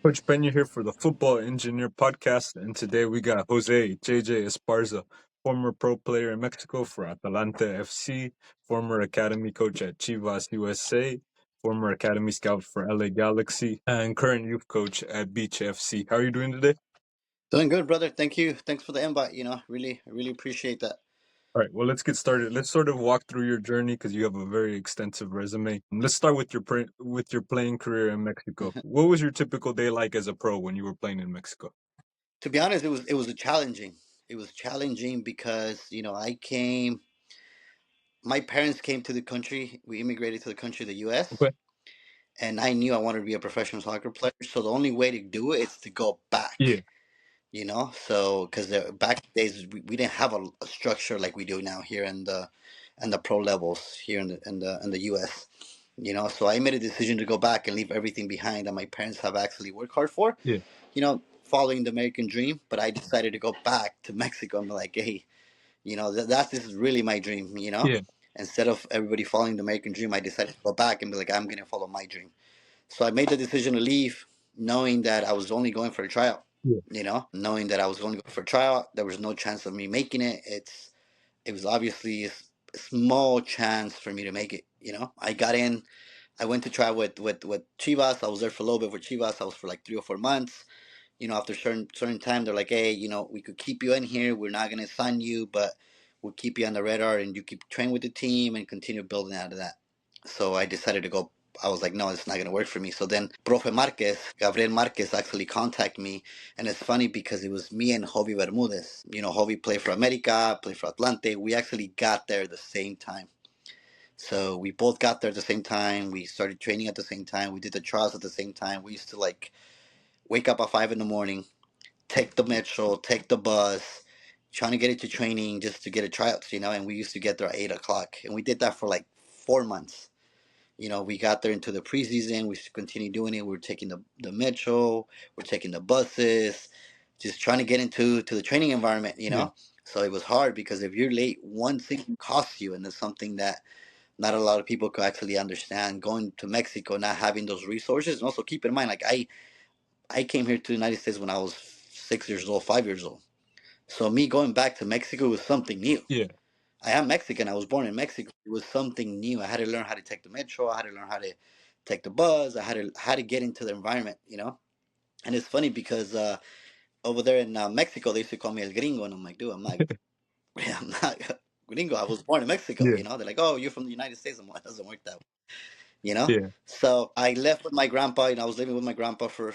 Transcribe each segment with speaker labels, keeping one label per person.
Speaker 1: Coach Peña here for the Football Engineer podcast, and today we got Jose JJ Esparza, former pro player in Mexico for Atlante FC, former academy coach at Chivas USA, former academy scout for LA Galaxy, and current youth coach at Beach FC. How are you doing today?
Speaker 2: Doing good, brother. Thank you. Thanks for the invite. Really appreciate that.
Speaker 1: All right, well, let's get started. Let's sort of walk through your journey because you have a very extensive resume. Let's start with your playing career in Mexico. What was your typical day like as a pro when you were playing in Mexico?
Speaker 2: To be honest, it was a challenging. It was challenging because I came. My parents came to the country. We immigrated to the country, the U.S.,
Speaker 1: Okay.
Speaker 2: and I knew I wanted to be a professional soccer player. So the only way to do it is to go
Speaker 1: Yeah.
Speaker 2: back. So because back in the days we didn't have a structure like we do now here in the pro levels here in the U.S. So I made a decision to go back and leave everything behind that my parents have actually worked hard for.
Speaker 1: Yeah.
Speaker 2: Following the American dream. But I decided to go back to Mexico and be like, hey, this is really my dream.
Speaker 1: Yeah.
Speaker 2: Instead of everybody following the American dream, I decided to go back and be like, I'm gonna follow my dream. So I made the decision to leave, knowing that I was only going for a tryout.
Speaker 1: Yeah.
Speaker 2: Knowing that I was going to go for a tryout, there was no chance of me making it. It was obviously a small chance for me to make it. I got in. I went to try with Chivas. I was there for a little bit with Chivas. I was for like 3 or 4 months. After certain time, they're like, hey, we could keep you in here. We're not gonna sign you, but we'll keep you on the radar, and you keep training with the team and continue building out of that. So I decided to go. I was like, no, it's not gonna work for me. So then, Gabriel Marquez, actually contacted me, and it's funny because it was me and Jovi Bermudez. Jovi played for America, played for Atlante. We actually got there at the same time. So we both got there at the same time. We started training at the same time. We did the trials at the same time. We used to like wake up at 5 in the morning, take the metro, take the bus, trying to get into training just to get a tryouts, and we used to get there at 8 o'clock. And we did that for like 4 months. We got there into the preseason, we continued doing it. We were taking the metro, we're taking the buses, just trying to get into the training environment.
Speaker 1: Yeah.
Speaker 2: So it was hard because if you're late, one thing costs you, and it's something that not a lot of people could actually understand. Going to Mexico, not having those resources, and also keep in mind, like I came here to the United States when I was 6 years old, 5 years old. So me going back to Mexico was something new.
Speaker 1: Yeah.
Speaker 2: I am Mexican. I was born in Mexico. It was something new. I had to learn how to take the metro. I had to learn how to take the bus. I had to how to get into the environment. And it's funny because over there in Mexico, they used to call me El Gringo, and I'm like, dude, I'm not Gringo. I was born in Mexico.
Speaker 1: Yeah.
Speaker 2: They're like, oh, you're from the United States. I'm like, it doesn't work that way. You know.
Speaker 1: Yeah.
Speaker 2: So I left with my grandpa. I was living with my grandpa for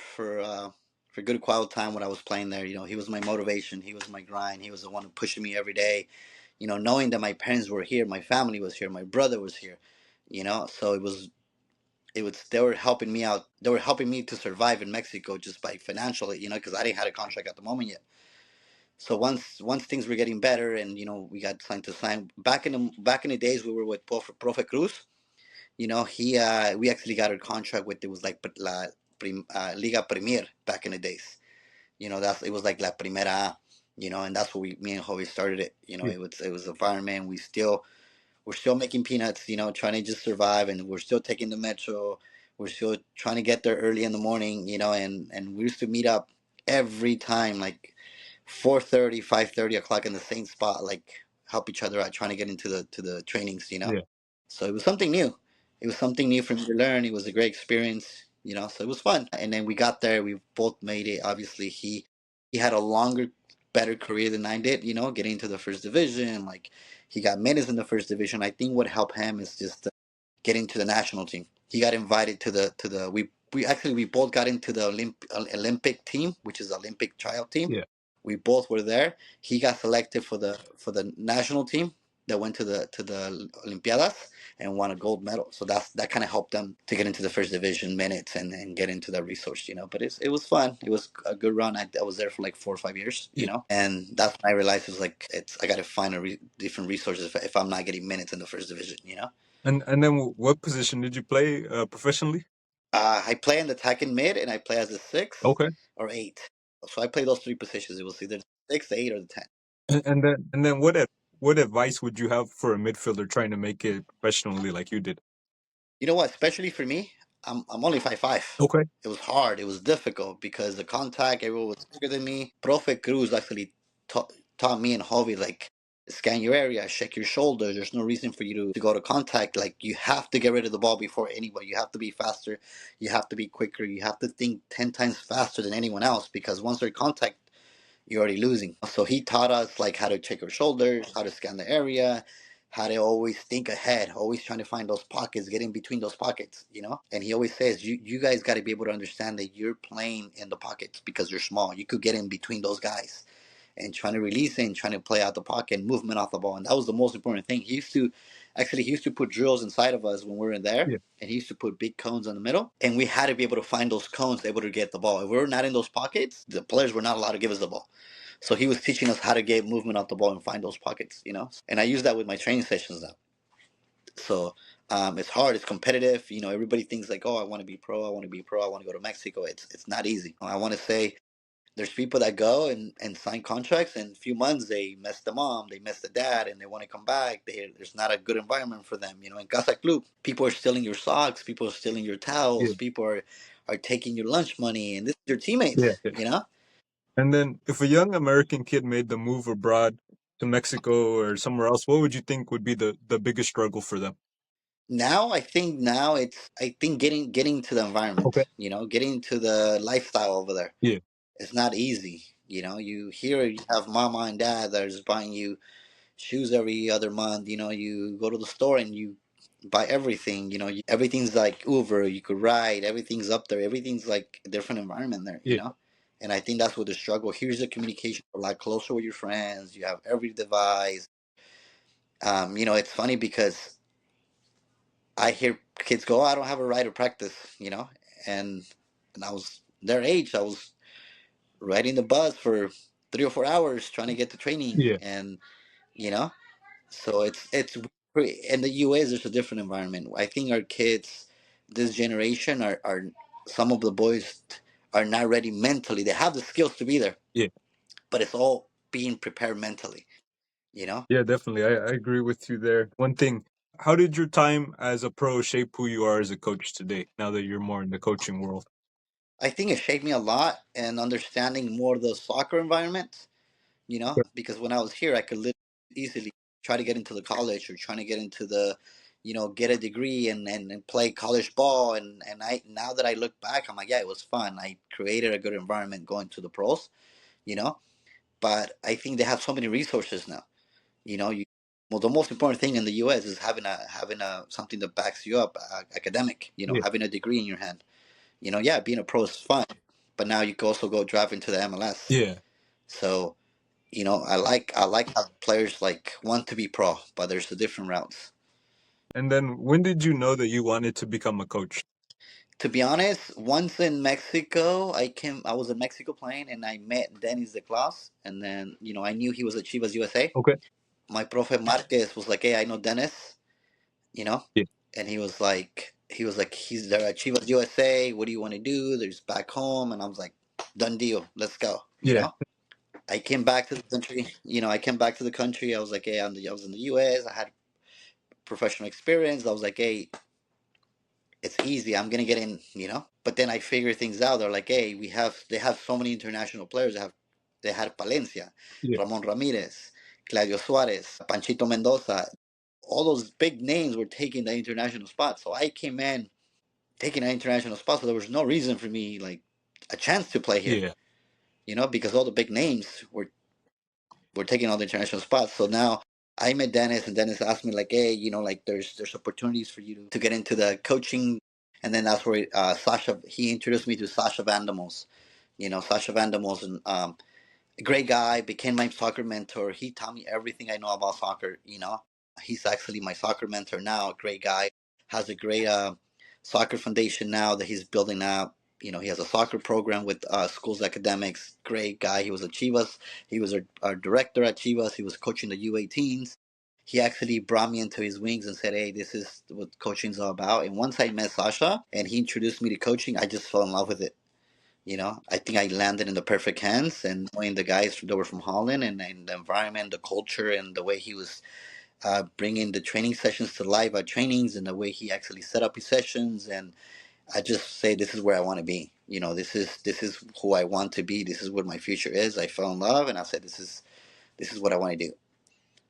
Speaker 2: good quality time when I was playing there. He was my motivation. He was my grind. He was the one who pushing me every day. Knowing that my parents were here, my family was here, my brother was here. So it was they were helping me out. They were helping me to survive in Mexico just by financially. Because I didn't have a contract at the moment yet. So once things were getting better, and we got signed to sign back in the days we were with Profe Cruz. He we actually got a contract with, it was like Liga Premier back in the days. It was like La Primera, and that's what me and Joey started it.
Speaker 1: Yeah.
Speaker 2: It was environment. We're still making peanuts, trying to just survive, and we're still taking the metro. We're still trying to get there early in the morning, and we used to meet up every time like 4:30, 5:30 o'clock in the same spot, like help each other out, trying to get into the trainings.
Speaker 1: Yeah.
Speaker 2: So it was something new. It was something new for me to learn. It was a great experience. So it was fun. And then we got there. We both made it. Obviously, he had a longer, better career than I did. Getting into the first division. Like he got minutes in the first division. I think what helped him is just getting to the national team. He got invited to the we both got into the Olympic team, which is the Olympic tryout team.
Speaker 1: Yeah.
Speaker 2: We both were there. He got selected for the national team that went to the Olympiadas and won a gold medal. So that kind of helped them to get into the first division minutes and get into that resource. But it was fun. It was a good run. I was there for like 4 or 5 years.
Speaker 1: Yeah.
Speaker 2: And that's when I realized it was like I got to find different resources if I'm not getting minutes in the first division.
Speaker 1: And then what position did you play professionally?
Speaker 2: I play in the attacking mid, and I play as a six
Speaker 1: Okay.
Speaker 2: or eight. So I play those three positions. It was either the six, the eight, or the 10.
Speaker 1: And then what advice would you have for a midfielder trying to make it professionally like you did?
Speaker 2: You know what? Especially for me, I'm only 5'5".
Speaker 1: Okay.
Speaker 2: It was hard. It was difficult because the contact, everyone was bigger than me. Profe Cruz actually taught me and Hobby like scan your area, shake your shoulders. There's no reason for you to go to contact. Like you have to get rid of the ball before anybody. You have to be faster. You have to be quicker. You have to think 10 times faster than anyone else because once they're contact, you're already losing. So he taught us like how to check our shoulders, how to scan the area, how to always think ahead, always trying to find those pockets, get in between those pockets, you know? And he always says, you guys got to be able to understand that you're playing in the pockets because you're small. You could get in between those guys and trying to release it and trying to play out the pocket, movement off the ball. And that was the most important thing. He used to put drills inside of us when we were in there.
Speaker 1: Yeah.
Speaker 2: And he used to put big cones in the middle. And we had to be able to find those cones, able to get the ball. If we were not in those pockets, the players were not allowed to give us the ball. So he was teaching us how to get movement off the ball and find those pockets, you know. And I use that with my training sessions now. So it's hard. It's competitive. You know, everybody thinks like, oh, I want to be pro. I want to be pro. I want to go to Mexico. It's not easy. I want to say there's people that go and sign contracts, and in a few months they miss the mom, they miss the dad, and they want to come back. There's not a good environment for them. You know, in Casa Club, people are stealing your socks. People are stealing your
Speaker 1: Yeah.
Speaker 2: towels. People are taking your lunch money, and this is your
Speaker 1: Yeah.
Speaker 2: teammates.
Speaker 1: Yeah.
Speaker 2: You know.
Speaker 1: And then, if a young American kid made the move abroad to Mexico or somewhere else, what would you think would be the biggest struggle for them?
Speaker 2: Now it's I think getting to the
Speaker 1: Okay.
Speaker 2: environment, you know, getting to the lifestyle over there.
Speaker 1: Yeah.
Speaker 2: It's not easy. You know, you have mama and dad that is buying you shoes every other month. You know, you go to the store and you buy everything. You know, everything's like Uber. You could ride. Everything's up there. Everything's like a different environment there. You
Speaker 1: Yeah.
Speaker 2: know, and I think that's what the struggle. Here's the communication a lot closer with your friends. You have every device. You know, it's funny because I hear kids go, oh, I don't have a right to practice, you know, and I was their age. I was riding the bus for 3 or 4 hours trying to get to training,
Speaker 1: Yeah.
Speaker 2: and you know, so it's in the U.S. There's a different environment. I think our kids, this generation, are some of the boys are not ready mentally. They have the skills to be there,
Speaker 1: Yeah.
Speaker 2: but it's all being prepared mentally, you know.
Speaker 1: Yeah. Definitely. I agree with you there. One thing. How did your time as a pro shape who you are as a coach today? Now that you're more in the coaching world.
Speaker 2: I think it shaped me a lot and understanding more the soccer environment, you know, because when I was here, I could live easily try to get into the college or trying to get into the, you know, get a degree and play college ball. And I, now that I look back, I'm like, yeah, it was fun. I created a good environment going to the pros, you know, but I think they have so many resources now, you know, well, the most important thing in the U.S. is having a something that backs you up, academic, you know,
Speaker 1: Yeah.
Speaker 2: having a degree in your hand. You know, yeah, being a pro is fun, but now you can also go drive into the MLS.
Speaker 1: Yeah.
Speaker 2: So you know, I like how players like want to be pro, but there's the different routes.
Speaker 1: And then, when did you know that you wanted to become a coach?
Speaker 2: To be honest, once in Mexico, I was in Mexico playing, and I met Dennis the class, and then you know I knew he was at Chivas USA.
Speaker 1: Okay.
Speaker 2: My profe Marquez was like, "Hey, I know Dennis," you know,
Speaker 1: Yeah.
Speaker 2: and he was like, he's there at Chivas USA. What do you want to do? There's back home, and I was like, done deal, let's go. You
Speaker 1: Yeah.
Speaker 2: know, I came back to the country. You know, I came back to the country. I was like, hey, I was in the U.S. I had professional experience. I was like, hey, it's easy. I'm gonna get in, you know. But then I figured things out. They're like, hey, they have so many international players. They had Palencia,
Speaker 1: Yeah.
Speaker 2: Ramon Ramirez, Claudio Suarez, Panchito Mendoza. All those big names were taking the international spot. So I came in taking an international spot. So there was no reason for me like a chance to play here,
Speaker 1: Yeah.
Speaker 2: you know, because all the big names were taking all the international spots. So now I met Dennis, and Dennis asked me like, "Hey, you know, like there's opportunities for you to get into the coaching." And then that's where Sasha he introduced me to Sasha Vandamos. You know, Sasha Vandamos, and a great guy, became my soccer mentor. He taught me everything I know about soccer. You know, he's actually my soccer mentor now. A great guy, has a great soccer foundation now that he's building out. You know, he has a soccer program with schools academics. Great guy. He was at Chivas. He was our director at Chivas. He was coaching the U18s. He actually brought me into his wings and said, "Hey, this is what coaching's all about." And once I met Sasha and he introduced me to coaching, I just fell in love with it. You know, I think I landed in the perfect hands, and knowing the guys that were from Holland, and the environment, the culture, and the way he was bringing the training sessions to live at trainings, and the way he actually set up his sessions, and I just say this is where I want to be. This is who I want to be. This is what my future is. I fell in love, and I said this is what I want to do.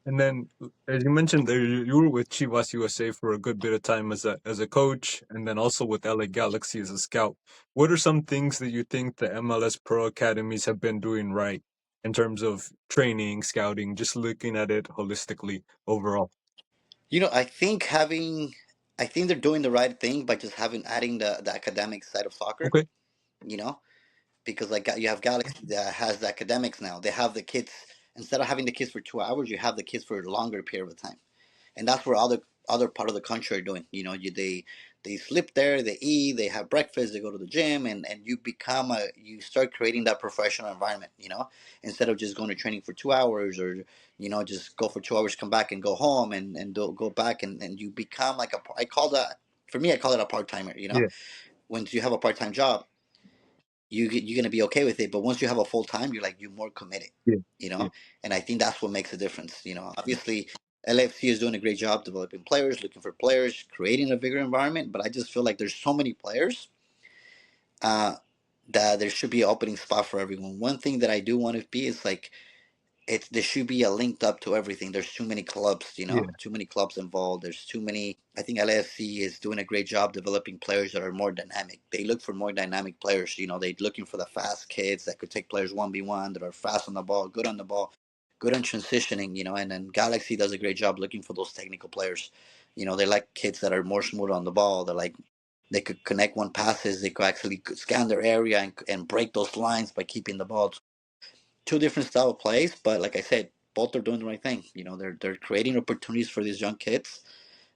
Speaker 1: And then, as you mentioned, there you were with Chivas USA for a good bit of time as a coach, and then also with LA Galaxy as a scout. What are some things that you think the MLS Pro academies have been doing right in terms of training, scouting, just looking at it holistically overall?
Speaker 2: I think they're doing the right thing by just having adding the academic side of soccer.
Speaker 1: Okay.
Speaker 2: You know, because like you have Galaxy that has the academics now. They have the kids instead of having the kids for 2 hours, you have the kids for a longer period of time, and that's where other part of the country are doing. They sleep there, they eat, they have breakfast, they go to the gym, and you start creating that professional environment. Instead of just going to training for 2 hours or just go for 2 hours, come back and go home and go back and you become like I call that for me I call it a part timer.
Speaker 1: Yeah.
Speaker 2: Once you have a part time job you're gonna be okay with it. But once you have a full time, you're more committed.
Speaker 1: Yeah.
Speaker 2: You
Speaker 1: Yeah.
Speaker 2: know, and I think that's what makes a difference. Obviously, LAFC is doing a great job developing players, looking for players, creating a bigger environment. But I just feel like there's so many players uh, that there should be an opening spot for everyone. One thing that I do want to be is like there should be a linked up to everything. There's too many clubs,
Speaker 1: Yeah.
Speaker 2: too many clubs involved. There's too many. I think LAFC is doing a great job developing players that are more dynamic. They look for more dynamic players. They're looking for the fast kids that could take players 1v1, that are fast on the ball, good on transitioning. And then Galaxy does a great job looking for those technical players. They like kids that are more smooth on the ball. They could connect one passes. They could actually scan their area and break those lines by keeping the ball. Two different style of plays, but like I said, both are doing the right thing. They're creating opportunities for these young kids,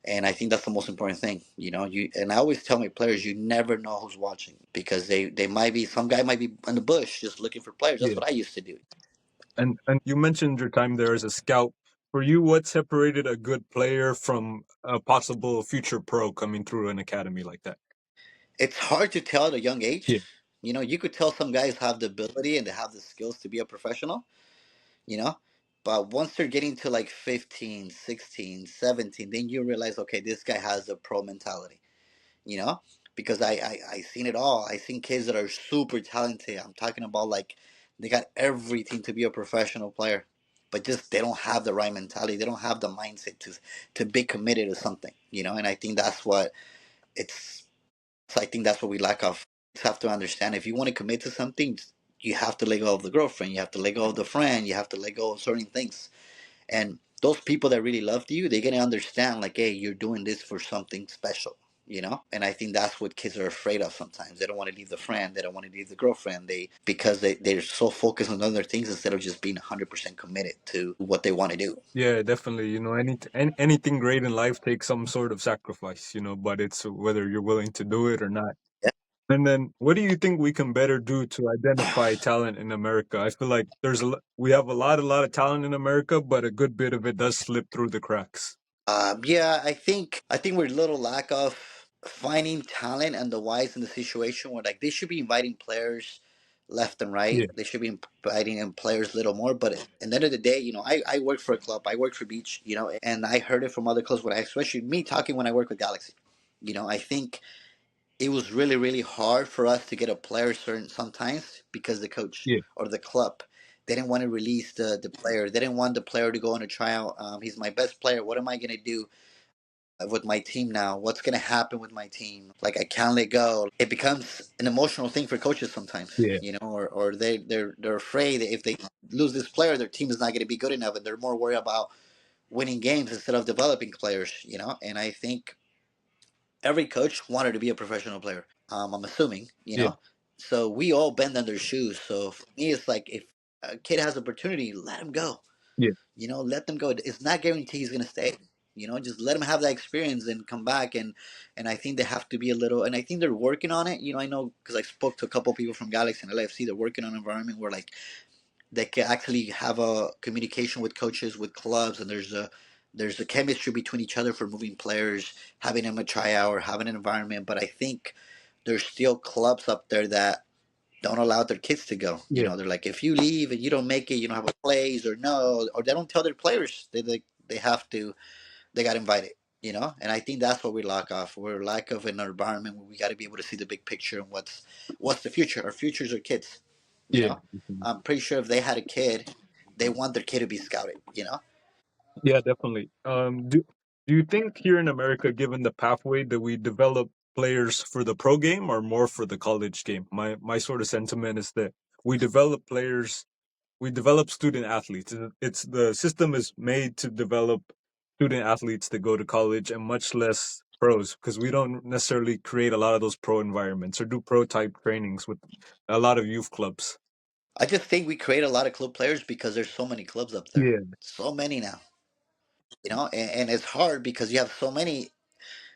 Speaker 2: and I think that's the most important thing. I always tell my players, you never know who's watching because they might be some guy might be in the bush just looking for players. That's
Speaker 1: Yeah.
Speaker 2: what I used to do.
Speaker 1: And you mentioned your time there as a scout. For you, what separated a good player from a possible future pro coming through an academy like that?
Speaker 2: It's hard to tell at a young
Speaker 1: Yeah.
Speaker 2: age. You could tell some guys have the ability and they have the skills to be a professional. You know, but once they're getting to like 15, 16, 17, then you realize, okay, this guy has a pro mentality. you know, because I seen it all. I seen kids that are super talented. I'm talking about like they got everything to be a professional player, but just they don't have the right mentality. They don't have the mindset to be committed to something. And I think that's what it's. I think that's what we lack of. You have to understand if you want to commit to something, you have to let go of the girlfriend. You have to let go of the friend. You have to let go of certain things. And those people that really loved you, they're gonna understand like, hey, you're doing this for something special. And I think that's what kids are afraid of sometimes. They don't want to leave the friend, they don't want to leave the girlfriend, they're so focused on other things instead of just being 100% committed to what they want to do.
Speaker 1: Yeah, definitely. Anything great in life takes some sort of sacrifice, but it's whether you're willing to do it or not.
Speaker 2: Yeah.
Speaker 1: And then, what do you think we can better do to identify talent in America? I feel like we have a lot of talent in America, but a good bit of it does slip through the cracks.
Speaker 2: Yeah, I think we're a little lack of finding talent and the wise in the situation where like they should be inviting players left and right.
Speaker 1: Yeah,
Speaker 2: They should be inviting in players a little more. But at the end of the day, I work for a club. I work for Beach. And I heard it from other clubs. Especially me talking when I work with Galaxy. I think it was really really hard for us to get a player certain sometimes because the coach
Speaker 1: yeah,
Speaker 2: or the club. They didn't want to release the player. They didn't want the player to go on a tryout. He's my best player. What am I going to do with my team now? What's going to happen with my team? Like I can't let go. It becomes an emotional thing for coaches sometimes,
Speaker 1: yeah,
Speaker 2: or they're afraid that if they lose this player, their team is not going to be good enough, and they're more worried about winning games instead of developing players. And I think every coach wanted to be a professional player. I'm assuming,
Speaker 1: yeah,
Speaker 2: so we all bend on their shoes. So for me, it's like if a kid has opportunity, let him go.
Speaker 1: yeah,
Speaker 2: Let them go. It's not guaranteed he's going to stay. Just let him have that experience and come back. And I think they have to be a little. And I think they're working on it. I know because I spoke to a couple of people from Galaxy and LFC. They're working on an environment where like they can actually have a communication with coaches, with clubs, and there's a chemistry between each other for moving players, having them a tryout or having an environment. But I think there's still clubs up there that don't allow their kids to go.
Speaker 1: yeah.
Speaker 2: They're like, if you leave and you don't make it, you don't have a place, or no, or they don't tell their players they have to. They got invited. And I think that's what we lack of. We're lack of an environment where we got to be able to see the big picture and what's the future. Our futures are kids. You
Speaker 1: Yeah.
Speaker 2: know, I'm pretty sure if they had a kid, they want their kid to be scouted.
Speaker 1: Yeah, definitely. Do you think here in America, given the pathway, that we develop players for the pro game or more for the college game? My sort of sentiment is that we develop players, we develop student athletes. It's the system is made to develop student athletes that go to college and much less pros because we don't necessarily create a lot of those pro environments or do pro type trainings with a lot of youth clubs.
Speaker 2: I just think we create a lot of club players because there's so many clubs up there,
Speaker 1: Yeah,
Speaker 2: so many now. And it's hard because you have so many.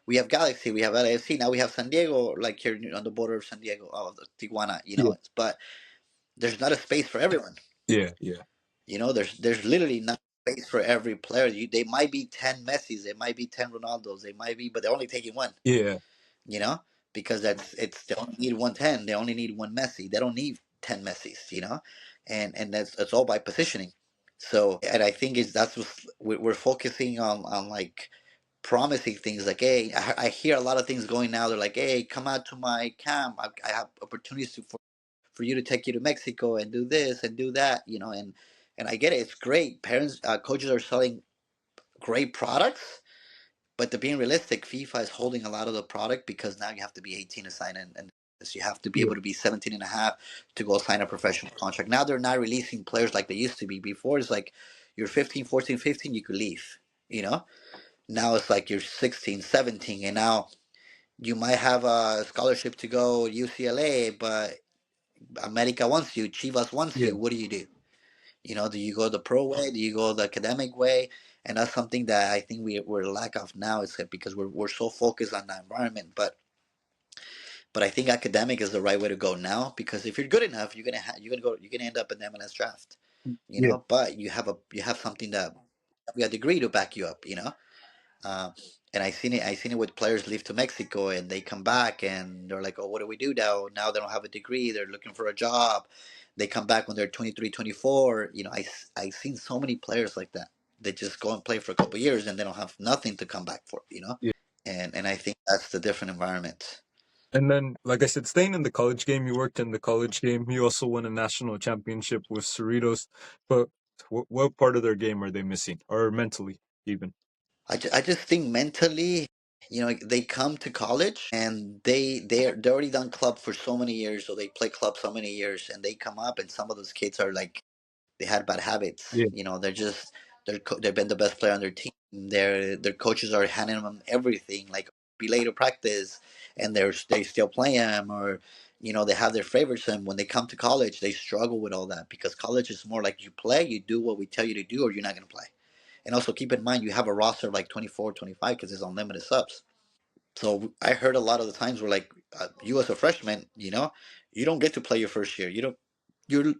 Speaker 2: We have Galaxy, we have LAFC, now we have San Diego, like here on the border of San Diego, of Tijuana.
Speaker 1: yeah,
Speaker 2: But there's not a space for everyone.
Speaker 1: yeah, yeah,
Speaker 2: There's literally not space for every player. They might be 10 Messis, they might be 10 Ronaldos, they might be, but they're only taking one.
Speaker 1: yeah,
Speaker 2: You know, because they only need 110, they only need one Messi. They don't need 10 Messis. And that's all by positioning. And I think is that's what we're focusing on like promising things like, hey, I hear a lot of things going now. They're like, hey, come out to my camp. I have opportunities for you to take you to Mexico and do this and do that. And I get it. It's great. Parents, coaches are selling great products, but to being realistic, FIFA is holding a lot of the product because now you have to be 18 to sign in, and you have to be
Speaker 1: yeah,
Speaker 2: able to be 17 and a half to go sign a professional contract. Now they're not releasing players like they used to be. Before it's like you're 15, 14, 15, you could leave. You know, now it's like you're 16, 17, and now you might have a scholarship to go UCLA, but America wants you, Chivas wants
Speaker 1: yeah,
Speaker 2: you. What do you do? Do you go the pro way? Do you go the academic way? And that's something that I think we're lack of now is that because we're so focused on the environment. But I think academic is the right way to go now because if you're good enough, you're gonna end up in the MLS draft.
Speaker 1: yeah,
Speaker 2: But you have something that a degree to back you up. Uh, and I seen it with players leave to Mexico and they come back and they're like, oh, what do we do now? Now they don't have a degree. They're looking for a job. They come back when they're 23, 24. I've seen so many players like that. They just go and play for a couple of years and they don't have nothing to come back for.
Speaker 1: yeah.
Speaker 2: And I think that's the different environment.
Speaker 1: And then, like I said, staying in the college game, you worked in the college game. You also won a national championship with Cerritos. But what part of their game are they missing, or mentally even?
Speaker 2: I just think mentally, they come to college and they're already done club for so many years, or they play club so many years, and they come up, and some of those kids are like they had bad habits.
Speaker 1: Yeah,
Speaker 2: They've been the best player on their team. Their coaches are handing them everything, like be late to practice, and they still play them, or they have their favorites. And when they come to college, they struggle with all that because college is more like you play, you do what we tell you to do, or you're not going to play. And also keep in mind you have a roster of like 24, 25 because it's unlimited subs. So I heard a lot of the times where like you as a freshman, you don't get to play your first year. You don't. You're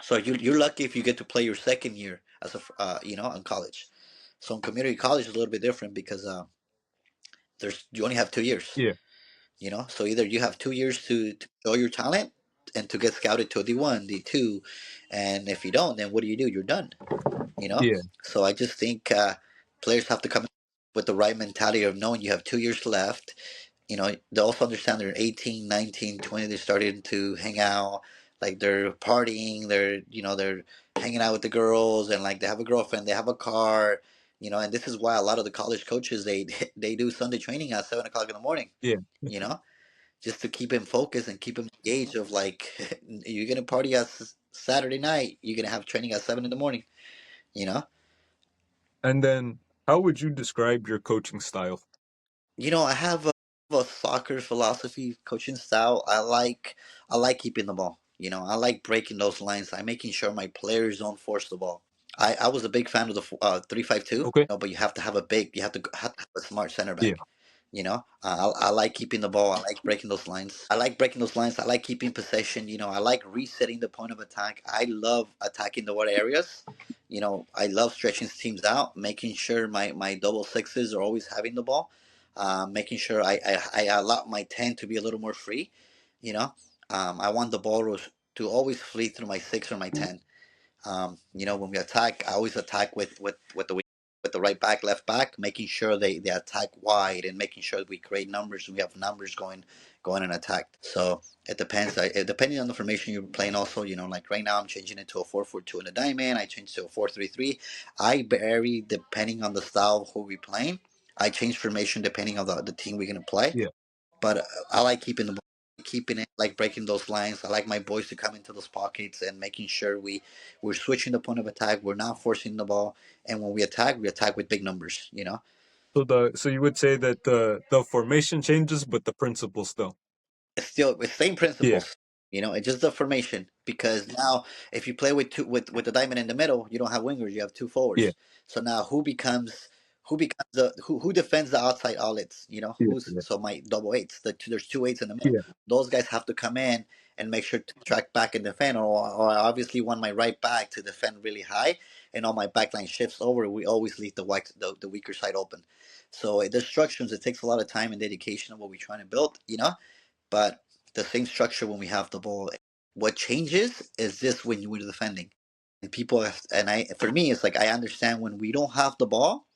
Speaker 2: so you're lucky if you get to play your second year as in college. So in community college is a little bit different because there's you only have 2 years.
Speaker 1: yeah,
Speaker 2: So either you have 2 years to show your talent and to get scouted to a D1, D2, and if you don't, then what do? You're done. you know.
Speaker 1: yeah,
Speaker 2: So I just think players have to come in with the right mentality of knowing you have 2 years left. They also understand they're 18, 19, 20. They're starting to hang out, like they're partying. They're hanging out with the girls, and like they have a girlfriend, they have a car. And this is why a lot of the college coaches they do Sunday training at 7 o'clock in the morning.
Speaker 1: yeah.
Speaker 2: You know, just to keep him focused and keep him engaged. Of like, you're gonna party at Saturday night, you're gonna have training at 7 in the morning. You know,
Speaker 1: And then, how would you describe your coaching style?
Speaker 2: I have a soccer philosophy, coaching style. I like keeping the ball. I like breaking those lines. I'm making sure my players don't force the ball. I was a big fan of the 3-5-2.
Speaker 1: Okay.
Speaker 2: But you have to have a smart center
Speaker 1: Yeah,
Speaker 2: back. I like keeping the ball. I like breaking those lines. I like keeping possession. I like resetting the point of attack. I love attacking the wide areas. I love stretching teams out, making sure my double sixes are always having the ball, making sure I allow my 10 to be a little more free. You know, I want the ball to always flee through my 6 or my 10. When we attack, I always attack with the wing. with the right back, left back, making sure they attack wide and making sure that we create numbers and we have numbers going and attack. So it depends. Depending on the formation you're playing, also, like right now I'm changing it to a 4-4-2 in a diamond. I changed to a 4-3-3. I vary depending on the style of who we playing. I change formation depending on the team we're gonna play.
Speaker 1: Yeah.
Speaker 2: But I like keeping it, like breaking those lines. I like my boys to come into those pockets and making sure we're switching the point of attack. We're not forcing the ball, and when we attack with big numbers.
Speaker 1: So you would say that the formation changes, but the principle still.
Speaker 2: It's still the same
Speaker 1: Yeah.
Speaker 2: principles. It's just the formation, because now if you play with two with the diamond in the middle, you don't have wingers, you have two
Speaker 1: Yeah.
Speaker 2: forwards. So now who becomes the who defends the outside outlets?
Speaker 1: Yeah.
Speaker 2: Who's
Speaker 1: Yeah.
Speaker 2: so my double eights. There's two eights in the middle.
Speaker 1: Yeah.
Speaker 2: Those guys have to come in and make sure to track back and defend, or I obviously want my right back to defend really high, and all my backline shifts over. We always leave the weaker side open. So the instructions, it takes a lot of time and dedication of what we're trying to build. But the same structure when we have the ball. What changes is this when you're defending. And for me, it's like I understand when we don't have the ball,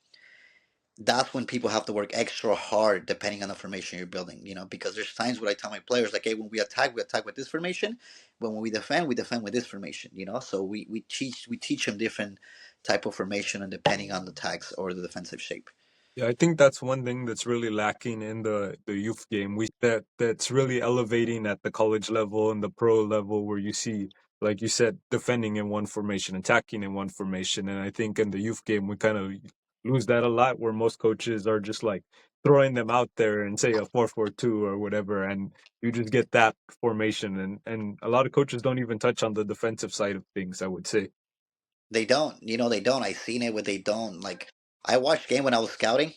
Speaker 2: that's when people have to work extra hard depending on the formation you're building, because there's times where I tell my players, like, hey, when we attack with this formation. When we defend with this formation. So we teach them different type of formation and depending on the tags or the defensive shape.
Speaker 1: Yeah, I think that's one thing that's really lacking in the youth game. That's really elevating at the college level and the pro level, where you see, like you said, defending in one formation, attacking in one formation. And I think in the youth game we kind of lose that a lot, where most coaches are just like throwing them out there and say a 4-4-2 or whatever, and you just get that formation. And a lot of coaches don't even touch on the defensive side of things, I would say.
Speaker 2: They don't. They don't. I seen it where they don't. Like, I watched game when I was scouting,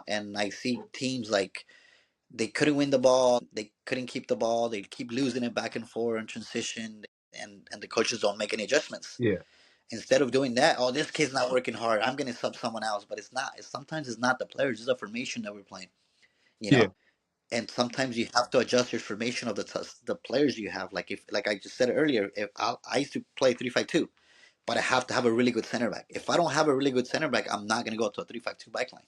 Speaker 2: and I see teams like they couldn't win the ball, they couldn't keep the ball, they keep losing it back and forth in transition, and the coaches don't make any adjustments.
Speaker 1: Yeah.
Speaker 2: Instead of doing that, oh, this kid's not working hard, I'm gonna sub someone else. But it's not. Sometimes it's not the players, it's the formation that we're playing. You
Speaker 1: Yeah.
Speaker 2: know. And sometimes you have to adjust your formation of the players you have. Like I just said earlier, if I used to play 3-5-2, but I have to have a really good center back. If I don't have a really good center back, I'm not going to go to a 3-5-2 backline,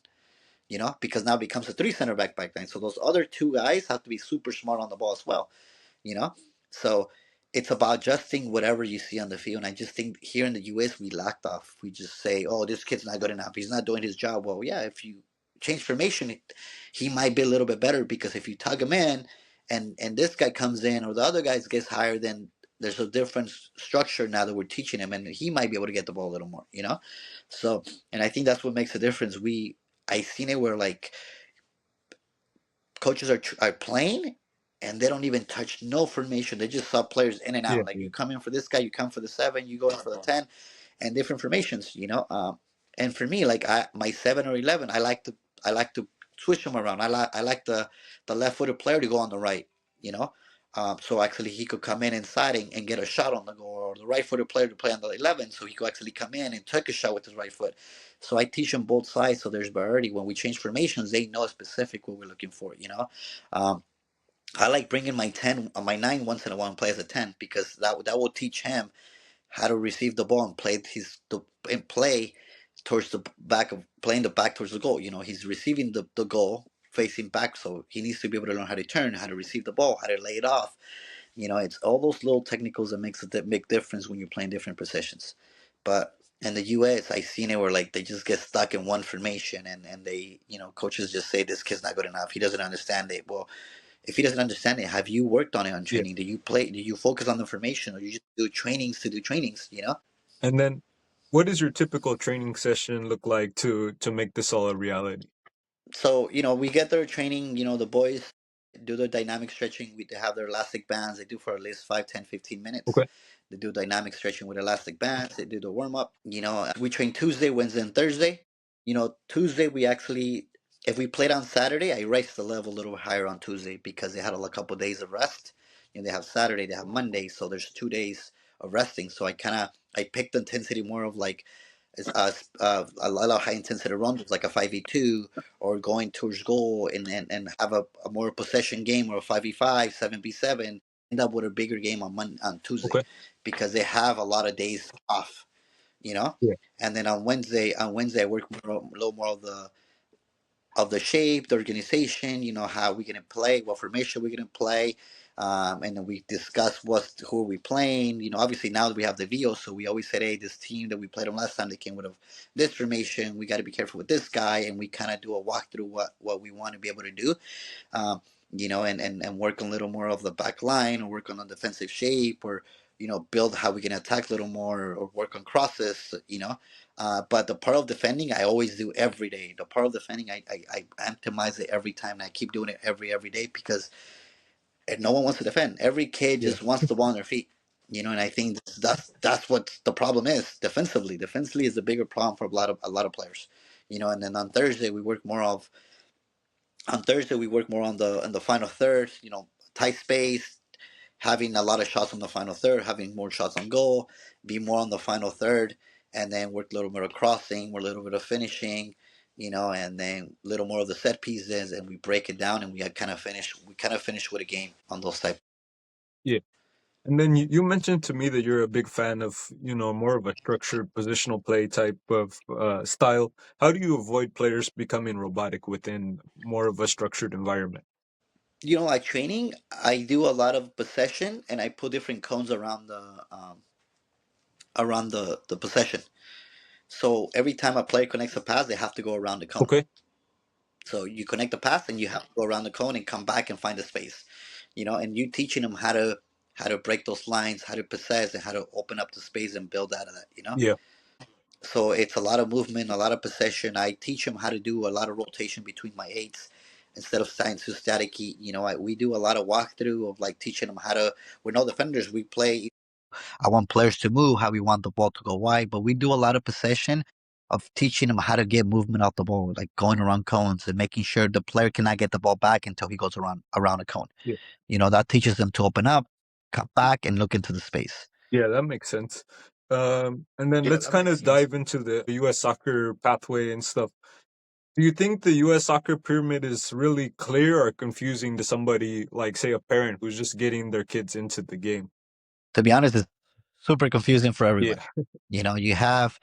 Speaker 2: because now it becomes a three center back backline. So those other two guys have to be super smart on the ball as well, you know? So it's about adjusting whatever you see on the field. And I just think here in the US, we lacked off. We just say, oh, this kid's not good enough. He's not doing his job. Well, yeah, if you change formation, he might be a little bit better, because if you tug him in and this guy comes in or the other guy gets higher, then there's a different structure now that we're teaching him, and he might be able to get the ball a little more. So, and I think that's what makes a difference. I seen it where, like, coaches are playing and they don't even touch no formation. They just sub players in and
Speaker 1: Yeah.
Speaker 2: out. Like,
Speaker 1: Yeah.
Speaker 2: you come in for this guy, you come for the 7, you go in for the 10, and different formations. And for me, like, my 7 or 11, I like to switch them around. I like the left-footed player to go on the right. You know. So actually, he could come in inside and get a shot on the goal, or the right-footed player to play on the 11, so he could actually come in and take a shot with his right foot. So I teach them both sides, so there's variety. When we change formations, they know specific what we're looking for. Um, I like bringing my 10, my 9 once in a while and play as a 10, because that will teach him how to receive the ball and play towards the back of playing the back towards the goal. He's receiving the goal facing back, so he needs to be able to learn how to turn, how to receive the ball, how to lay it off. It's all those little technicals that makes a big difference when you're playing different positions. But in the U.S., I've seen it where, like, they just get stuck in one formation, and they, coaches just say this kid's not good enough. He doesn't understand it. Well, if he doesn't understand it, have you worked on it on
Speaker 1: Yeah.
Speaker 2: training? Do you play? Do you focus on the formation, or you just do trainings to do trainings?
Speaker 1: And then, what does your typical training session look like to make this all a reality?
Speaker 2: So, we get their training. The boys do their dynamic stretching. They have their elastic bands. They do for at least 5, 10, 15 minutes.
Speaker 1: Okay.
Speaker 2: They do dynamic stretching with elastic bands. They do the warm up. We train Tuesday, Wednesday, and Thursday. Tuesday, we actually, if we played on Saturday, I raised the level a little higher on Tuesday, because they had a couple of days of rest. They have Saturday, they have Monday, so there's 2 days of resting. So I picked the intensity more of, like, a lot of high intensity runs, like a 5v2, or going towards goal, and have a more possession game, or a 5v5, 7v7, end up with a bigger game on Tuesday,
Speaker 1: Okay.
Speaker 2: because they have a lot of days off. you know.
Speaker 1: Yeah.
Speaker 2: And then on Wednesday I work more, a little more of the shape, the organization, how we're gonna play, what formation we're gonna play, and then we discuss who are we playing. Obviously now that we have the video, so we always said, hey, this team that we played them last time, they came with this formation. We got to be careful with this guy, and we kind of do a walkthrough what we want to be able to do, and work on a little more of the back line, or work on the defensive shape, or build how we can attack a little more, or work on crosses. But the part of defending, I always do every day. The part of defending, I optimize it every time, and I keep doing it every day, because no one wants to defend. Every kid
Speaker 1: Yeah.
Speaker 2: just wants the ball on their feet. And I think that's what the problem is defensively. Defensively is the bigger problem for a lot of players. And then on Thursday we work more on the final third. Tight space, having a lot of shots on the final third, having more shots on goal, be more on the final third, and then work a little bit of crossing, a little bit of finishing, and then a little more of the set pieces, and we break it down, and we kind of finish with a game on those type.
Speaker 1: Yeah. And then you mentioned to me that you're a big fan of, more of a structured positional play type of style. How do you avoid players becoming robotic within more of a structured environment?
Speaker 2: Like training, I do a lot of possession, and I put different cones around the possession. So every time a player connects a pass, they have to go around the cone.
Speaker 1: Okay.
Speaker 2: So you connect the pass, and you have to go around the cone and come back and find the space. And you teaching them how to break those lines, how to possess, and how to open up the space and build out of that.
Speaker 1: Yeah.
Speaker 2: So it's a lot of movement, a lot of possession. I teach them how to do a lot of rotation between my eights instead of staying too static. We do a lot of walkthrough of like teaching them how to. We're no defenders. We play. I want players to move, how we want the ball to go wide, but we do a lot of possession of teaching them how to get movement off the ball, like going around cones and making sure the player cannot get the ball back until he goes around a cone.
Speaker 1: Yeah.
Speaker 2: That teaches them to open up, cut back, and look into the space.
Speaker 1: Yeah, that makes sense. And then let's kind of dive into the U.S. soccer pathway and stuff. Do you think the U.S. soccer pyramid is really clear or confusing to somebody like, say, a parent who's just getting their kids into the game?
Speaker 2: To be honest, it's super confusing for
Speaker 1: Yeah.
Speaker 2: everybody. You have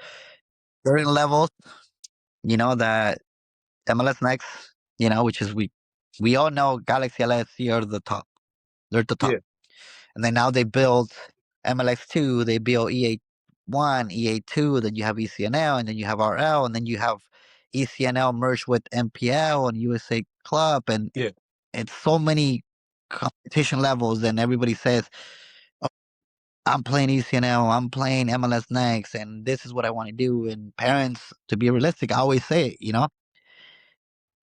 Speaker 2: certain levels, that MLS Next, which is we all know Galaxy LSC are the top. They're the top.
Speaker 1: Yeah.
Speaker 2: And then now they build MLS2, they build EA1, EA2, then you have ECNL, and then you have RL, and then you have ECNL merged with MPL and USA Club, and
Speaker 1: Yeah.
Speaker 2: it's so many competition levels, and everybody says, oh, I'm playing ECNL, I'm playing MLS Next, and this is what I want to do. And parents, to be realistic, I always say it,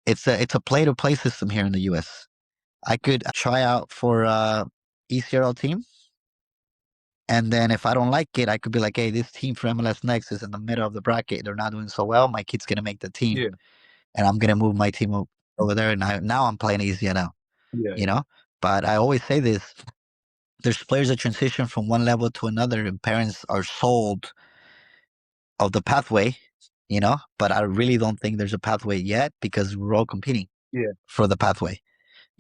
Speaker 2: it's a play to play system here in the US. I could try out for ECRL team. And then if I don't like it, I could be like, hey, this team for MLS Next is in the middle of the bracket. They're not doing so well. My kid's gonna make the team,
Speaker 1: Yeah.
Speaker 2: and I'm gonna move my team over there. And now I'm playing easier now,
Speaker 1: Yeah.
Speaker 2: you know. But I always say this: there's players that transition from one level to another, and parents are sold of the pathway, But I really don't think there's a pathway yet, because we're all competing
Speaker 1: Yeah.
Speaker 2: for the pathway.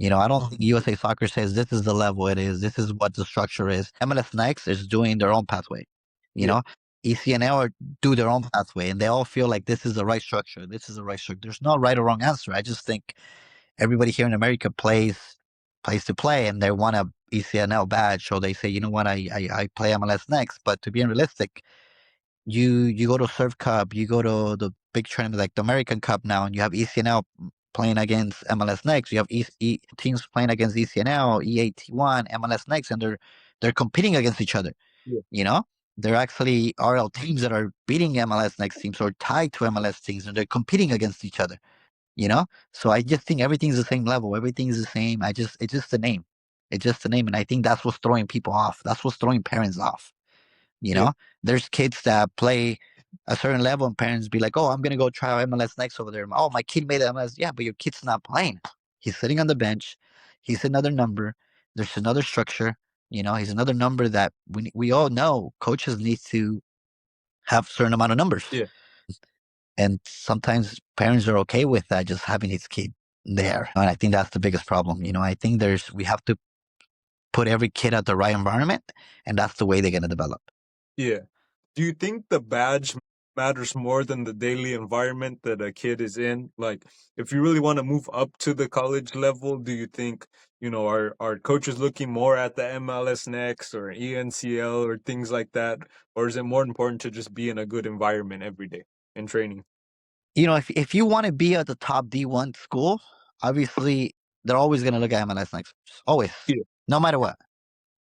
Speaker 2: I don't think USA Soccer says this is the level it is. This is what the structure is. MLS Next is doing their own pathway. You
Speaker 1: Yeah.
Speaker 2: know, ECNL do their own pathway, and they all feel like this is the right structure. This is the right structure. There's no right or wrong answer. I just think everybody here in America plays to play, and they want a ECNL badge, so they say, you know what, I play MLS Next. But to be realistic, you go to Surf Cup, you go to the big tournament like the American Cup now, and you have ECNL playing against MLS Next. You have teams playing against ECNL, EAT1, MLS Next, and they're competing against each other.
Speaker 1: Yeah.
Speaker 2: You know, they're actually RL teams that are beating MLS Next teams, or tied to MLS teams, and they're competing against each other. So I just think everything's the same level. Everything's the same. It's just a name. It's just a name, and I think that's what's throwing people off. That's what's throwing parents off. You
Speaker 1: Yeah.
Speaker 2: know, there's kids that play a certain level, and parents be like, "Oh, I'm gonna go try out MLS Next over there." Oh, my kid made MLS. Yeah, but your kid's not playing. He's sitting on the bench. He's another number. There's another structure. He's another number that we all know coaches need to have a certain amount of numbers,
Speaker 1: Yeah.
Speaker 2: and sometimes parents are okay with that, just having his kid there. And I think that's the biggest problem. I think we have to put every kid at the right environment, and that's the way they're gonna develop.
Speaker 1: Yeah. Do you think the badge matters more than the daily environment that a kid is in? Like, if you really want to move up to the college level, do you think, are coaches looking more at the MLS Next or ENCL or things like that? Or is it more important to just be in a good environment every day in training?
Speaker 2: If you want to be at the top D1 school, obviously they're always going to look at MLS next. Always,
Speaker 1: Yeah,
Speaker 2: no matter what.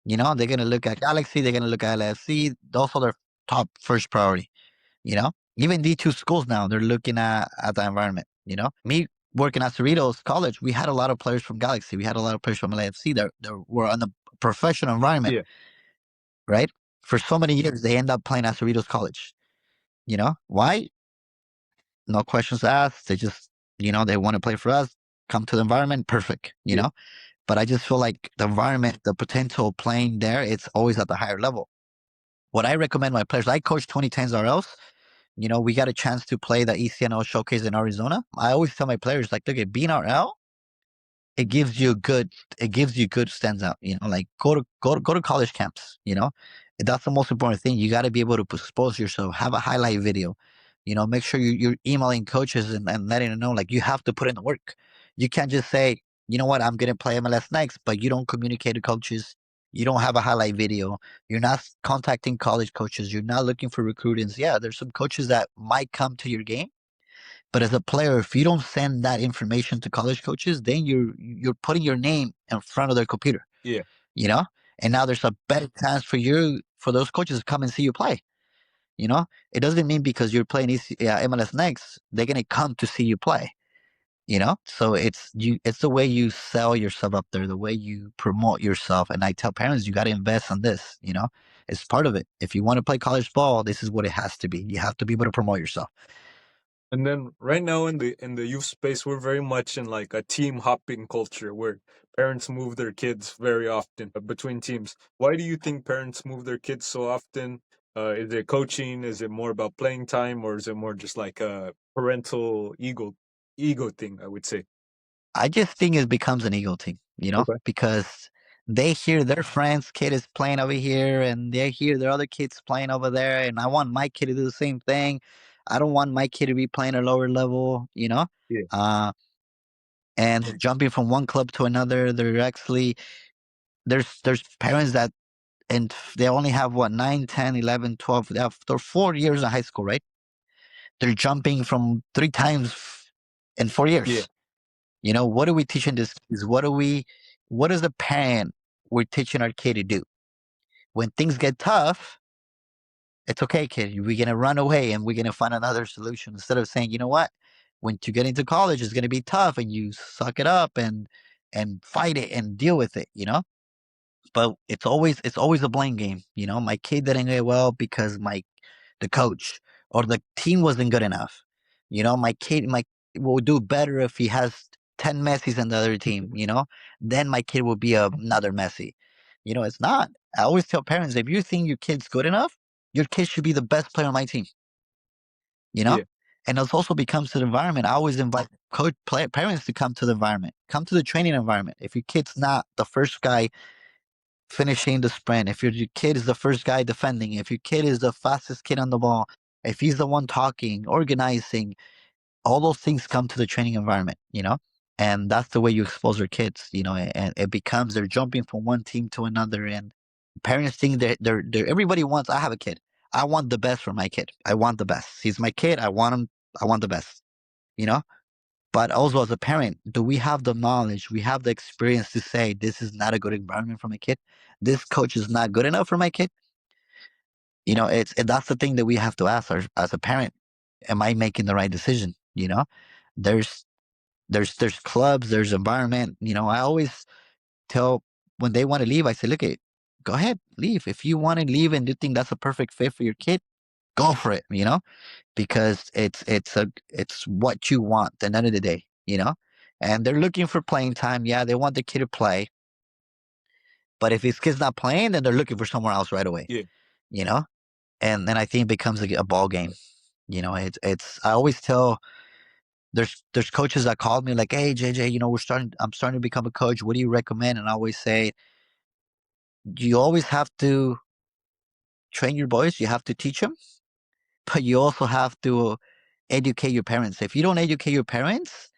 Speaker 2: They're going to look at Galaxy, they're going to look at LFC. Those are their top first priority. Even D2 schools now, they're looking at the environment. Me working at Cerritos College, we had a lot of players from Galaxy. We had a lot of players from LAFC that were on the professional environment,
Speaker 1: yeah,
Speaker 2: right? For so many years, they end up playing at Cerritos College. Why? No questions asked. They just, they want to play for us, come to the environment, perfect,
Speaker 1: yeah.
Speaker 2: But I just feel like the environment, the potential playing there, it's always at the higher level. What I recommend my players, I coach 2010s RLs. We got a chance to play the ECNL showcase in Arizona. I always tell my players, like, look at being RL, it gives you good stands out, like go to college camps, that's the most important thing. You got to be able to expose yourself, have a highlight video, make sure you're emailing coaches and letting them know, like, you have to put in the work. You can't just say, you know what, I'm going to play MLS next, but you don't communicate to coaches. You don't have a highlight video. You're not contacting college coaches. You're not looking for recruitings. Yeah, there's some coaches that might come to your game, but as a player, if you don't send that information to college coaches, then you're putting your name in front of their computer,
Speaker 1: Yeah.
Speaker 2: you know? And now there's a better chance for those coaches to come and see you play. It doesn't mean because you're playing MLS Next, they're gonna come to see you play. So it's the way you sell yourself up there, the way you promote yourself. And I tell parents, you got to invest on this. It's part of it. If you want to play college ball, this is what it has to be. You have to be able to promote yourself.
Speaker 1: And then right now in the youth space, we're very much in like a team hopping culture where parents move their kids very often between teams. Why do you think parents move their kids so often? Is it coaching? Is it more about playing time, or is it more just like a parental ego thing? I would say.
Speaker 2: I just think it becomes an ego thing,
Speaker 1: Okay.
Speaker 2: because they hear their friend's kid is playing over here and they hear their other kids playing over there. And I want my kid to do the same thing. I don't want my kid to be playing at lower level.
Speaker 1: Yeah.
Speaker 2: Uh, and they're jumping from one club to another. There's parents that, and they only have what, 9, 10, 11, 12. They're 4 years in high school, right? They're jumping from 3 times in 4 years.
Speaker 1: Yeah.
Speaker 2: What are we teaching this kids? What is the parent we're teaching our kid to do? When things get tough, it's okay, kid. We're going to run away and we're going to find another solution instead of saying, you know what? When you get into college, it's going to be tough and you suck it up and fight it and deal with it. But it's always a blame game. My kid didn't get well because the coach or the team wasn't good enough. My kid my will do better if he has 10 Messis in the other team. Then my kid will be another Messi. It's not. I always tell parents, if you think your kid's good enough, your kid should be the best player on my team. You know.
Speaker 1: Yeah.
Speaker 2: And it also becomes the environment. I always invite parents to come to the environment, come to the training environment. If your kid's not the first guy finishing the sprint, if your kid is the first guy defending, if your kid is the fastest kid on the ball, if he's the one talking, organizing, all those things come to the training environment. And that's the way you expose your kids, and it becomes they're jumping from one team to another. And parents think that everybody wants, I have a kid. I want the best for my kid. I want the best. He's my kid. I want him. I want the best, you know? But also as a parent, do we have the knowledge? We have the experience to say this is not a good environment for my kid. This coach is not good enough for my kid. That's the thing that we have to ask as a parent. Am I making the right decision? There's there's clubs, there's environment. I always tell when they want to leave, I say, look, go ahead, leave. If you want to leave and you think that's a perfect fit for your kid, go for it. Because it's what you want at the end of the day. And they're looking for playing time. Yeah, they want the kid to play, but if his kid's not playing, then they're looking for somewhere else right away.
Speaker 1: Yeah.
Speaker 2: You know, and then I think it becomes a ball game. It's I always tell there's coaches that call me like, hey JJ, I'm starting to become a coach. What do you recommend? And I always say you always have to train your boys, you have to teach them, but you also have to educate your parents. If you don't educate your parents,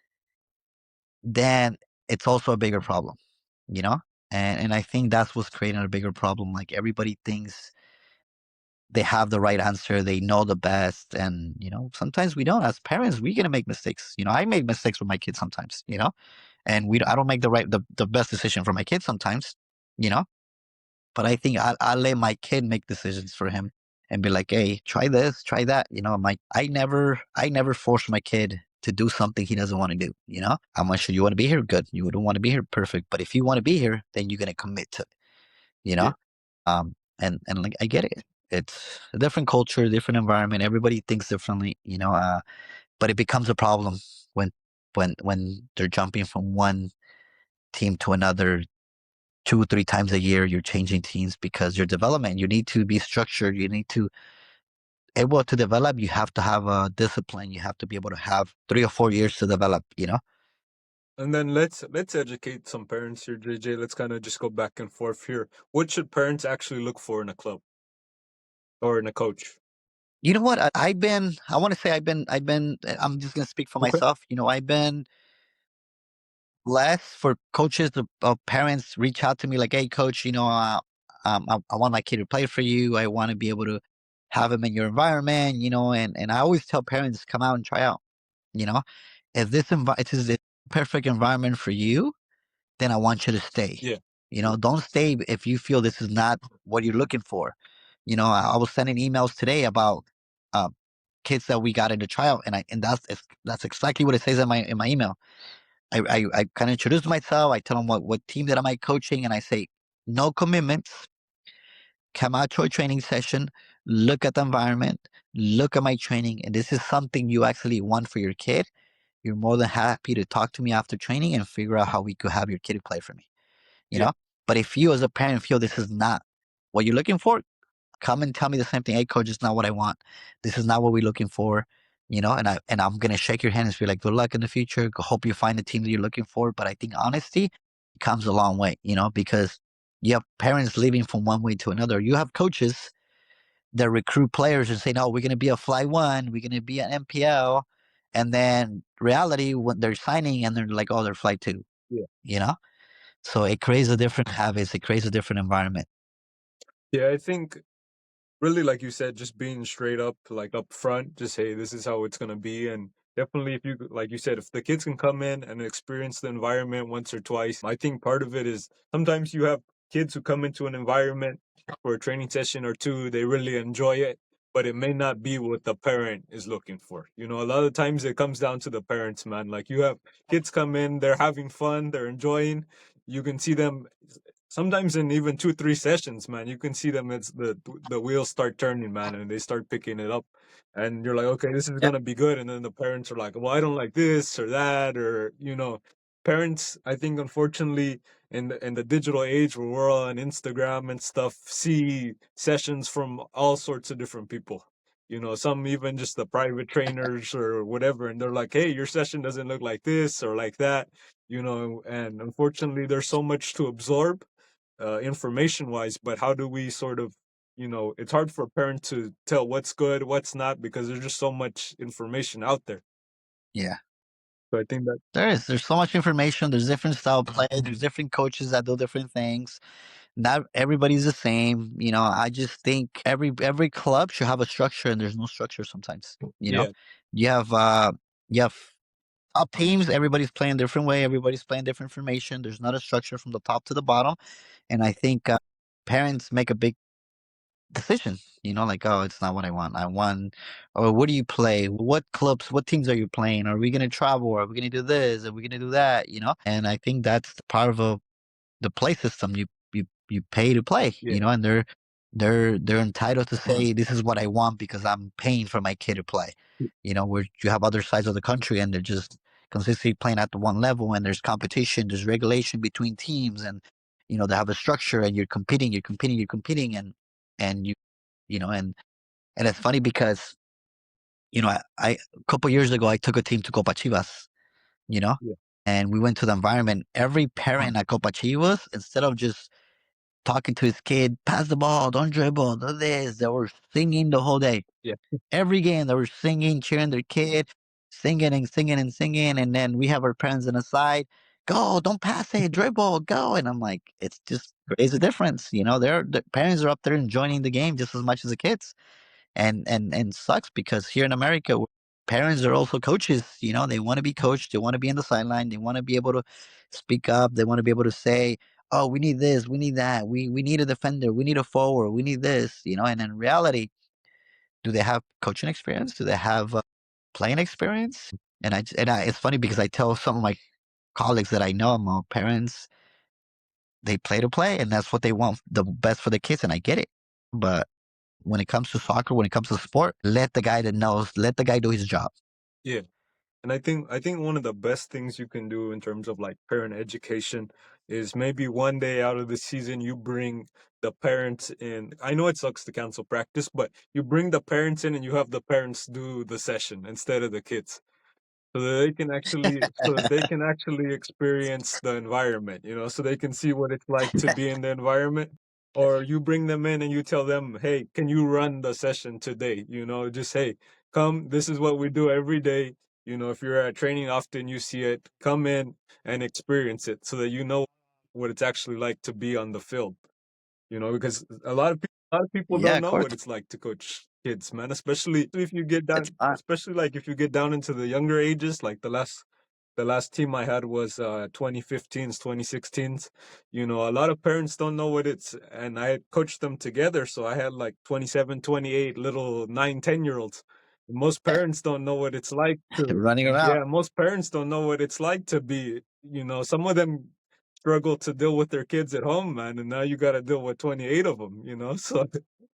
Speaker 2: then it's also a bigger problem, you know? And I think that's what's creating a bigger problem. Like everybody thinks they have the right answer, they know the best, and sometimes we don't. As parents, we're gonna make mistakes. I make mistakes with my kids sometimes, and I don't make the best decision for my kids sometimes, you know. But I think I let my kid make decisions for him and be like, hey, try this, try that. I never force my kid to do something he doesn't want to do. I'm like, sure, you want to be here, good. You don't want to be here, perfect. But if you want to be here, then you're gonna commit to it. You
Speaker 1: Yeah.
Speaker 2: know, and like I get it. It's a different culture, different environment. Everybody thinks differently. But it becomes a problem when when they're jumping from one team to another 2 3 times a year. You're changing teams because your development, you need to be structured, you need to able to develop, you have to have a discipline, you have to be able to have 3 or 4 years to develop.
Speaker 1: And then let's educate some parents here, JJ. Let's kind of just go back and forth here. What should parents actually look for in a club or in a coach?
Speaker 2: You know what, I want to say I'm just going to speak for
Speaker 1: Okay.
Speaker 2: myself. I've been blessed for coaches of parents reach out to me like, hey coach, I want my kid to play for you, I want to be able to have him in your environment, and I always tell parents, come out and try out. You know, if it is the perfect environment for you, then I want you to stay.
Speaker 1: Yeah.
Speaker 2: Don't stay if you feel this is not what you're looking for. I was sending emails today about uh, kids that we got in the trial, and that's exactly what it says in my email. I kind of introduce myself. I tell them what team that am I coaching, and I say no commitments. Come out to a training session, look at the environment, look at my training, and this is something you actually want for your kid. You're more than happy to talk to me after training and figure out how we could have your kid play for me. You
Speaker 1: Yeah.
Speaker 2: know. But if you as a parent feel this is not what you're looking for, come and tell me the same thing. Hey, coach, it's not what I want. This is not what we're looking for. And I'm gonna shake your hand and be like, good luck in the future. Hope you find the team that you're looking for. But I think honesty comes a long way. Because you have parents leaving from one way to another. You have coaches that recruit players and say, no, we're gonna be a fly one, we're gonna be an MPL, and then reality when they're signing and they're like, oh, they're fly two.
Speaker 1: Yeah.
Speaker 2: You know, so it creates a different habits. It creates a different environment.
Speaker 1: Yeah. I think really, like you said, just being straight up, like up front, just hey, this is how it's gonna be, and definitely if you like you said, if the kids can come in and experience the environment once or twice, I think part of it is sometimes you have kids who come into an environment for a training session or two, they really enjoy it, but it may not be what the parent is looking for. A lot of times it comes down to the parents, man. Like you have kids come in, they're having fun, they're enjoying. You can see them sometimes in even 2 3 sessions, man, you can see them, it's the wheels start turning, man, and they start picking it up, and you're like, okay, this is
Speaker 2: Yep.
Speaker 1: gonna be good, and then the parents are like, well, I don't like this or that, or parents, I think, unfortunately, in the digital age where we're all on Instagram and stuff, see sessions from all sorts of different people. Some even just the private trainers or whatever, and they're like, hey, your session doesn't look like this or like that. And unfortunately there's so much to absorb information wise, but how do we sort of, it's hard for a parent to tell what's good, what's not, because there's just so much information out there.
Speaker 2: Yeah.
Speaker 1: So I think that,
Speaker 2: There's so much information. There's different style of play. There's different coaches that do different things. Not everybody's the same. I just think every club should have a structure, and there's no structure sometimes.
Speaker 1: yeah,
Speaker 2: You have you have top teams. Everybody's playing different way. Everybody's playing different formation. There's not a structure from the top to the bottom, and I think parents make a big decision. Like, oh, it's not what I want. I want, or what do you play? What clubs, what teams are you playing? Are we going to travel? Are we going to do this? Are we going to do that? And I think that's part of the play system. You pay to play,
Speaker 1: yeah,
Speaker 2: and they're entitled to say this is what I want because I'm paying for my kid to play. Where you have other sides of the country and they're just consistently playing at the one level, and there's competition, there's regulation between teams, and they have a structure, and you're competing, and and it's funny because I a couple years ago I took a team to Copa Chivas, you know,
Speaker 1: yeah,
Speaker 2: and we went to the environment. Every parent at Copa Chivas, instead of just talking to his kid, pass the ball, don't dribble, do this. They were singing the whole day.
Speaker 1: Yeah.
Speaker 2: Every game, they were singing, cheering their kid, singing and singing and singing. And then we have our parents on the side, go, don't pass it, dribble, go. And I'm like, it's just creates a difference. The parents are up there enjoying the game just as much as the kids. And sucks because here in America, parents are also coaches. They want to be coached, they want to be in the sideline, they want to be able to speak up, they want to be able to say, "Oh, we need this, we need that, we need a defender, we need a forward, we need this." And in reality, do they have coaching experience? Do they have playing experience? And it's funny because I tell some of my colleagues that I know, my parents, they play to play, and that's what they want, the best for the kids, and I get it. But when it comes to soccer, when it comes to sport, let the guy that knows, let the guy do his job.
Speaker 1: Yeah. And I think one of the best things you can do in terms of like parent education is maybe one day out of the season you bring the parents in. I know it sucks to cancel practice, but you bring the parents in and you have the parents do the session instead of the kids. So that they can actually experience the environment, so they can see what it's like to be in the environment. Or you bring them in and you tell them, hey, can you run the session today? Just, hey, come, this is what we do every day. If you're at training often, you see it, come in and experience it so that you know what it's actually like to be on the field. Because a lot of people
Speaker 2: Yeah,
Speaker 1: don't
Speaker 2: of
Speaker 1: know
Speaker 2: course.
Speaker 1: what it's like to coach kids, man. Especially if you get
Speaker 2: It's
Speaker 1: down,
Speaker 2: not.
Speaker 1: especially like if you get down into the younger ages. Like the last team I had was 2015s, 2016s. A lot of parents don't know what it's, and I had coached them together. So I had like 27, 28 little 9, 10 year olds. Most parents don't know what it's like to,
Speaker 2: Running around.
Speaker 1: yeah, most parents don't know what it's like to be, some of them struggle to deal with their kids at home, man, and now you got to deal with 28 of them. So,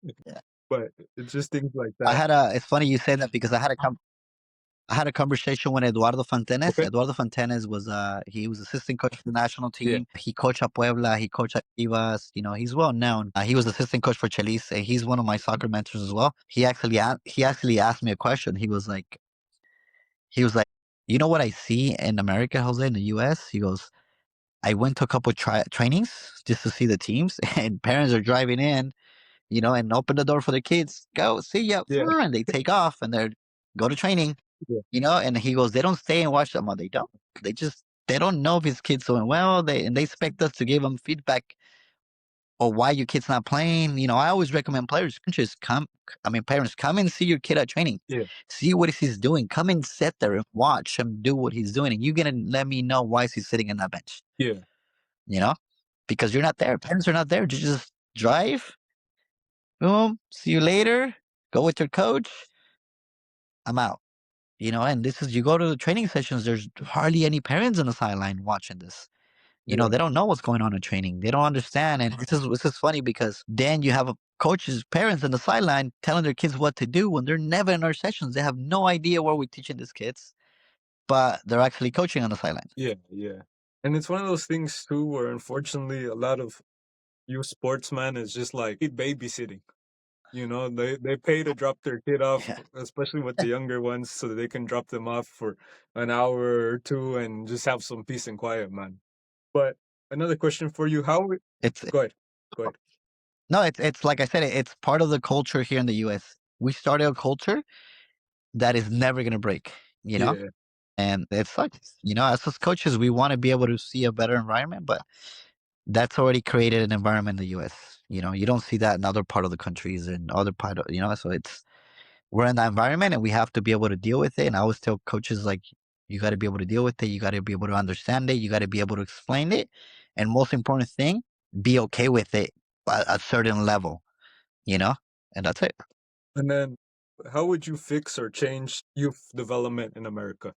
Speaker 2: Yeah.
Speaker 1: but it's just things like
Speaker 2: I
Speaker 1: that.
Speaker 2: had a. It's funny you say that because I had a conversation with Eduardo Fontenes.
Speaker 1: Okay.
Speaker 2: Eduardo Fontenes was he was assistant coach for the national
Speaker 1: Yeah.
Speaker 2: team. He coached at Puebla. He coached at Chivas. He's well known. He was assistant coach for Chelis. He's one of my soccer mentors as well. He actually asked me a question. He was like, you know what I see in America, Jose, in the U.S. He goes, I went to a couple trainings just to see the teams, and parents are driving in, and open the door for the kids. Go, see ya,
Speaker 1: Yeah.
Speaker 2: and they take off and they're go to training,
Speaker 1: Yeah.
Speaker 2: and he goes, they don't stay and watch them. Or they don't. They don't know if his kid's doing well. They expect us to give them feedback or why your kid's not playing. I always recommend players just come. I mean, parents come and see your kid at training.
Speaker 1: Yeah.
Speaker 2: See what he's doing. Come and sit there and watch him do what he's doing, and you're gonna let me know why he's sitting in that bench.
Speaker 1: Yeah.
Speaker 2: You know, because you're not there. Parents are not there. You just drive. Boom. See you later. Go with your coach. I'm out. And this is you go to the training sessions. There's hardly any parents on the sideline watching this.
Speaker 1: Yeah.
Speaker 2: They don't know what's going on in training. They don't understand. And this is funny because then you have a coach's parents on the sideline telling their kids what to do when they're never in our sessions. They have no idea what we're teaching these kids, but they're actually coaching on the sideline.
Speaker 1: Yeah. Yeah. And it's one of those things too, where unfortunately a lot of you sportsmen is just like babysitting. They pay to drop their kid off,
Speaker 2: Yeah.
Speaker 1: especially with the younger ones, so that they can drop them off for an hour or two and just have some peace and quiet, man. But another question for you:
Speaker 2: It's
Speaker 1: Go ahead, go ahead.
Speaker 2: no, it's like I said, it's part of the culture here in the US. We started a culture that is never gonna break, you know?
Speaker 1: Yeah,
Speaker 2: And it sucks. As us coaches, we want to be able to see a better environment, but that's already created an environment in the US. You don't see that in other part of the countries and other part of, so we're in that environment and we have to be able to deal with it. And I always tell coaches like you got to be able to deal with it, you got to be able to understand it, you got to be able to explain it, and most important thing, be okay with it at a certain level, you know? And that's it.
Speaker 1: and then how would you fix or change youth development in America?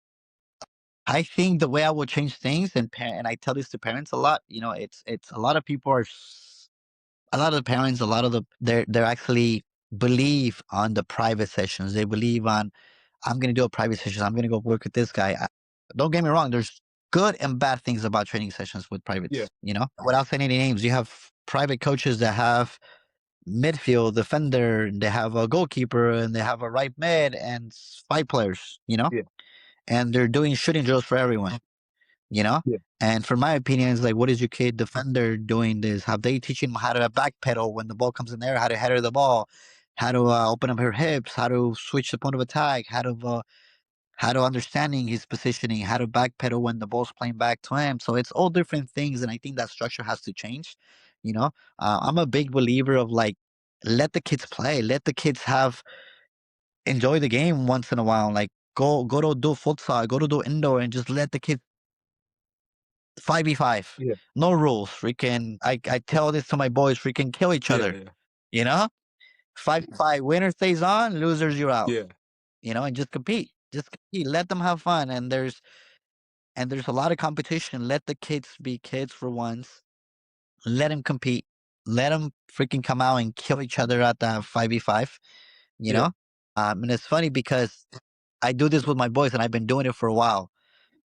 Speaker 2: I think the way I will change things, and I tell this to parents a lot, it's a lot of people a lot of the parents, a lot of they're actually believe on the private sessions. They believe on I'm going to do a private session. I'm going to go work with this guy. Don't get me wrong. There's good and bad things about training sessions with
Speaker 1: Yeah,
Speaker 2: privates. Without saying any names, you have private coaches that have midfield, defender, they have a goalkeeper, and they have a right mid and five players.
Speaker 1: yeah,
Speaker 2: And they're doing shooting drills for everyone.
Speaker 3: you know?
Speaker 1: Yeah.
Speaker 3: And for my opinion, it's like, what is your kid defender doing this? Have they teaching him how to backpedal when the ball comes in there, how to header the ball, how to open up her hips, how to switch the point of attack, how to understanding his positioning, how to backpedal when the ball's playing back to him. So it's all different things, and I think that structure has to change. You know, I'm a big believer of like let the kids play, let the kids have enjoy the game once in a while. Like go to do futsal, go to do indoor, and just let the kids 5v5.
Speaker 1: Yeah.
Speaker 3: No rules. Freaking, I tell this to my boys. Freaking kill each
Speaker 1: Yeah.
Speaker 3: other.
Speaker 1: Yeah.
Speaker 3: You know, 5v5. Winner stays on, losers you're out.
Speaker 1: Yeah.
Speaker 3: You know, and just compete. Just compete. Let them have fun. And there's a lot of competition. Let the kids be kids for once. Let them compete. Let them freaking come out and kill each other at the 5v5. You
Speaker 1: Yeah.
Speaker 3: know, and it's funny because I do this with my boys, and I've been doing it for a while.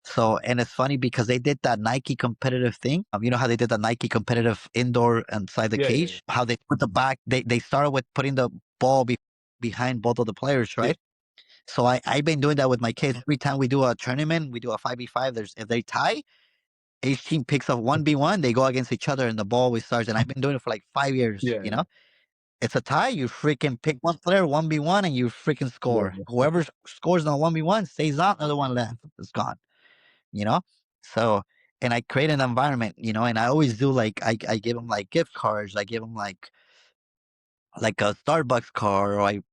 Speaker 3: So, and it's funny because they did that Nike competitive thing. You know how they did the Nike competitive indoor inside the
Speaker 1: Yeah. Yeah.
Speaker 3: cage? How they put the back, they started with putting the ball behind both of the players,
Speaker 1: Yeah.
Speaker 3: right? So I've been doing that with my kids. Every time we do a tournament, we do a 5v5. If they tie, each team picks up 1v1, they go against each other and the ball always starts. And I've been doing it for like 5 years,
Speaker 1: Yeah.
Speaker 3: you
Speaker 1: Yeah.
Speaker 3: know? It's a tie, you freaking pick one player, 1v1, and you freaking score.
Speaker 1: Yeah.
Speaker 3: Whoever scores on 1v1 stays out, another one left is gone, you know? So, and I create an environment, and I always do like, I give them like gift cards, I give them like a Starbucks card, or like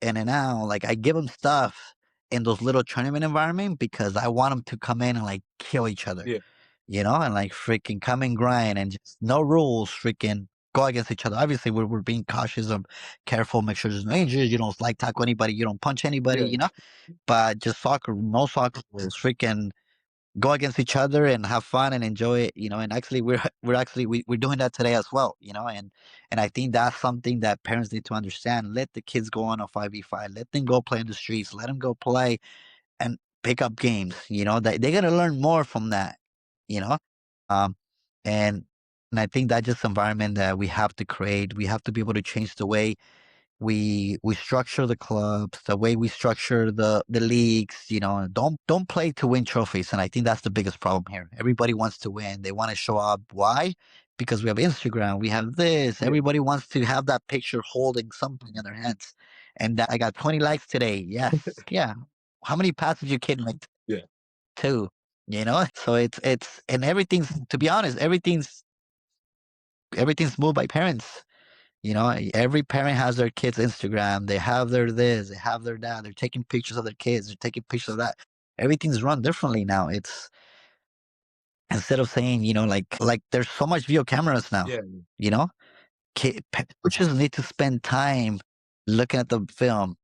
Speaker 3: in and out, like I give them stuff in those little tournament environment because I want them to come in and like kill each other,
Speaker 1: Yeah.
Speaker 3: and like freaking come and grind and just no rules, freaking go against each other. Obviously, we're being cautious and careful, make sure there's no injuries. You don't like tackle anybody, you don't punch anybody,
Speaker 1: Yeah.
Speaker 3: but just soccer, no soccer rules, freaking go against each other and have fun and enjoy it, and actually we're doing that today as well, and I think that's something that parents need to understand. Let the kids go on a 5v5, let them go play in the streets, let them go play and pick up games, they're going to learn more from that, you know um and and I think that just environment that we have to create, we have to be able to change the way we structure the clubs, the way we structure the leagues. Don't play to win trophies, and I think that's the biggest problem here. Everybody wants to win. They want to show up. Why? Because we have Instagram, we have this.
Speaker 1: Yeah.
Speaker 3: Everybody wants to have that picture holding something in their hands. And that I got 20 likes today. Yes. Yeah. How many passes your kid make?
Speaker 1: Yeah.
Speaker 3: Two. So it's and everything's, to be honest, everything's moved by parents. Every parent has their kids' Instagram. They have their this, they have their that. They're taking pictures of their kids. They're taking pictures of that. Everything's run differently now. It's instead of saying, like there's so much video cameras now.
Speaker 1: Yeah.
Speaker 3: You know, Coaches need to spend time looking at the film,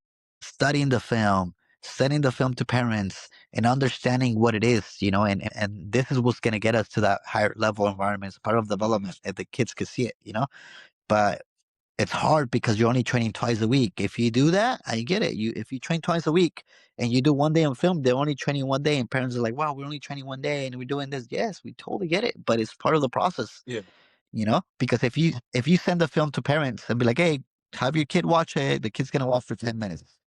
Speaker 3: studying the film, sending the film to parents, and understanding what it is. And this is what's gonna get us to that higher level environment. It's part of development, and the kids can see it. But it's hard because you're only training twice a week. If you do that, I get it. If you train twice a week and you do one day on film, they're only training one day, and parents are like, "Wow, we're only training one day and we're doing this." Yes, we totally get it, but it's part of the process,
Speaker 1: Yeah.
Speaker 3: Because if you send the film to parents and be like, "Hey, have your kid watch it," the kid's gonna watch for 10 minutes,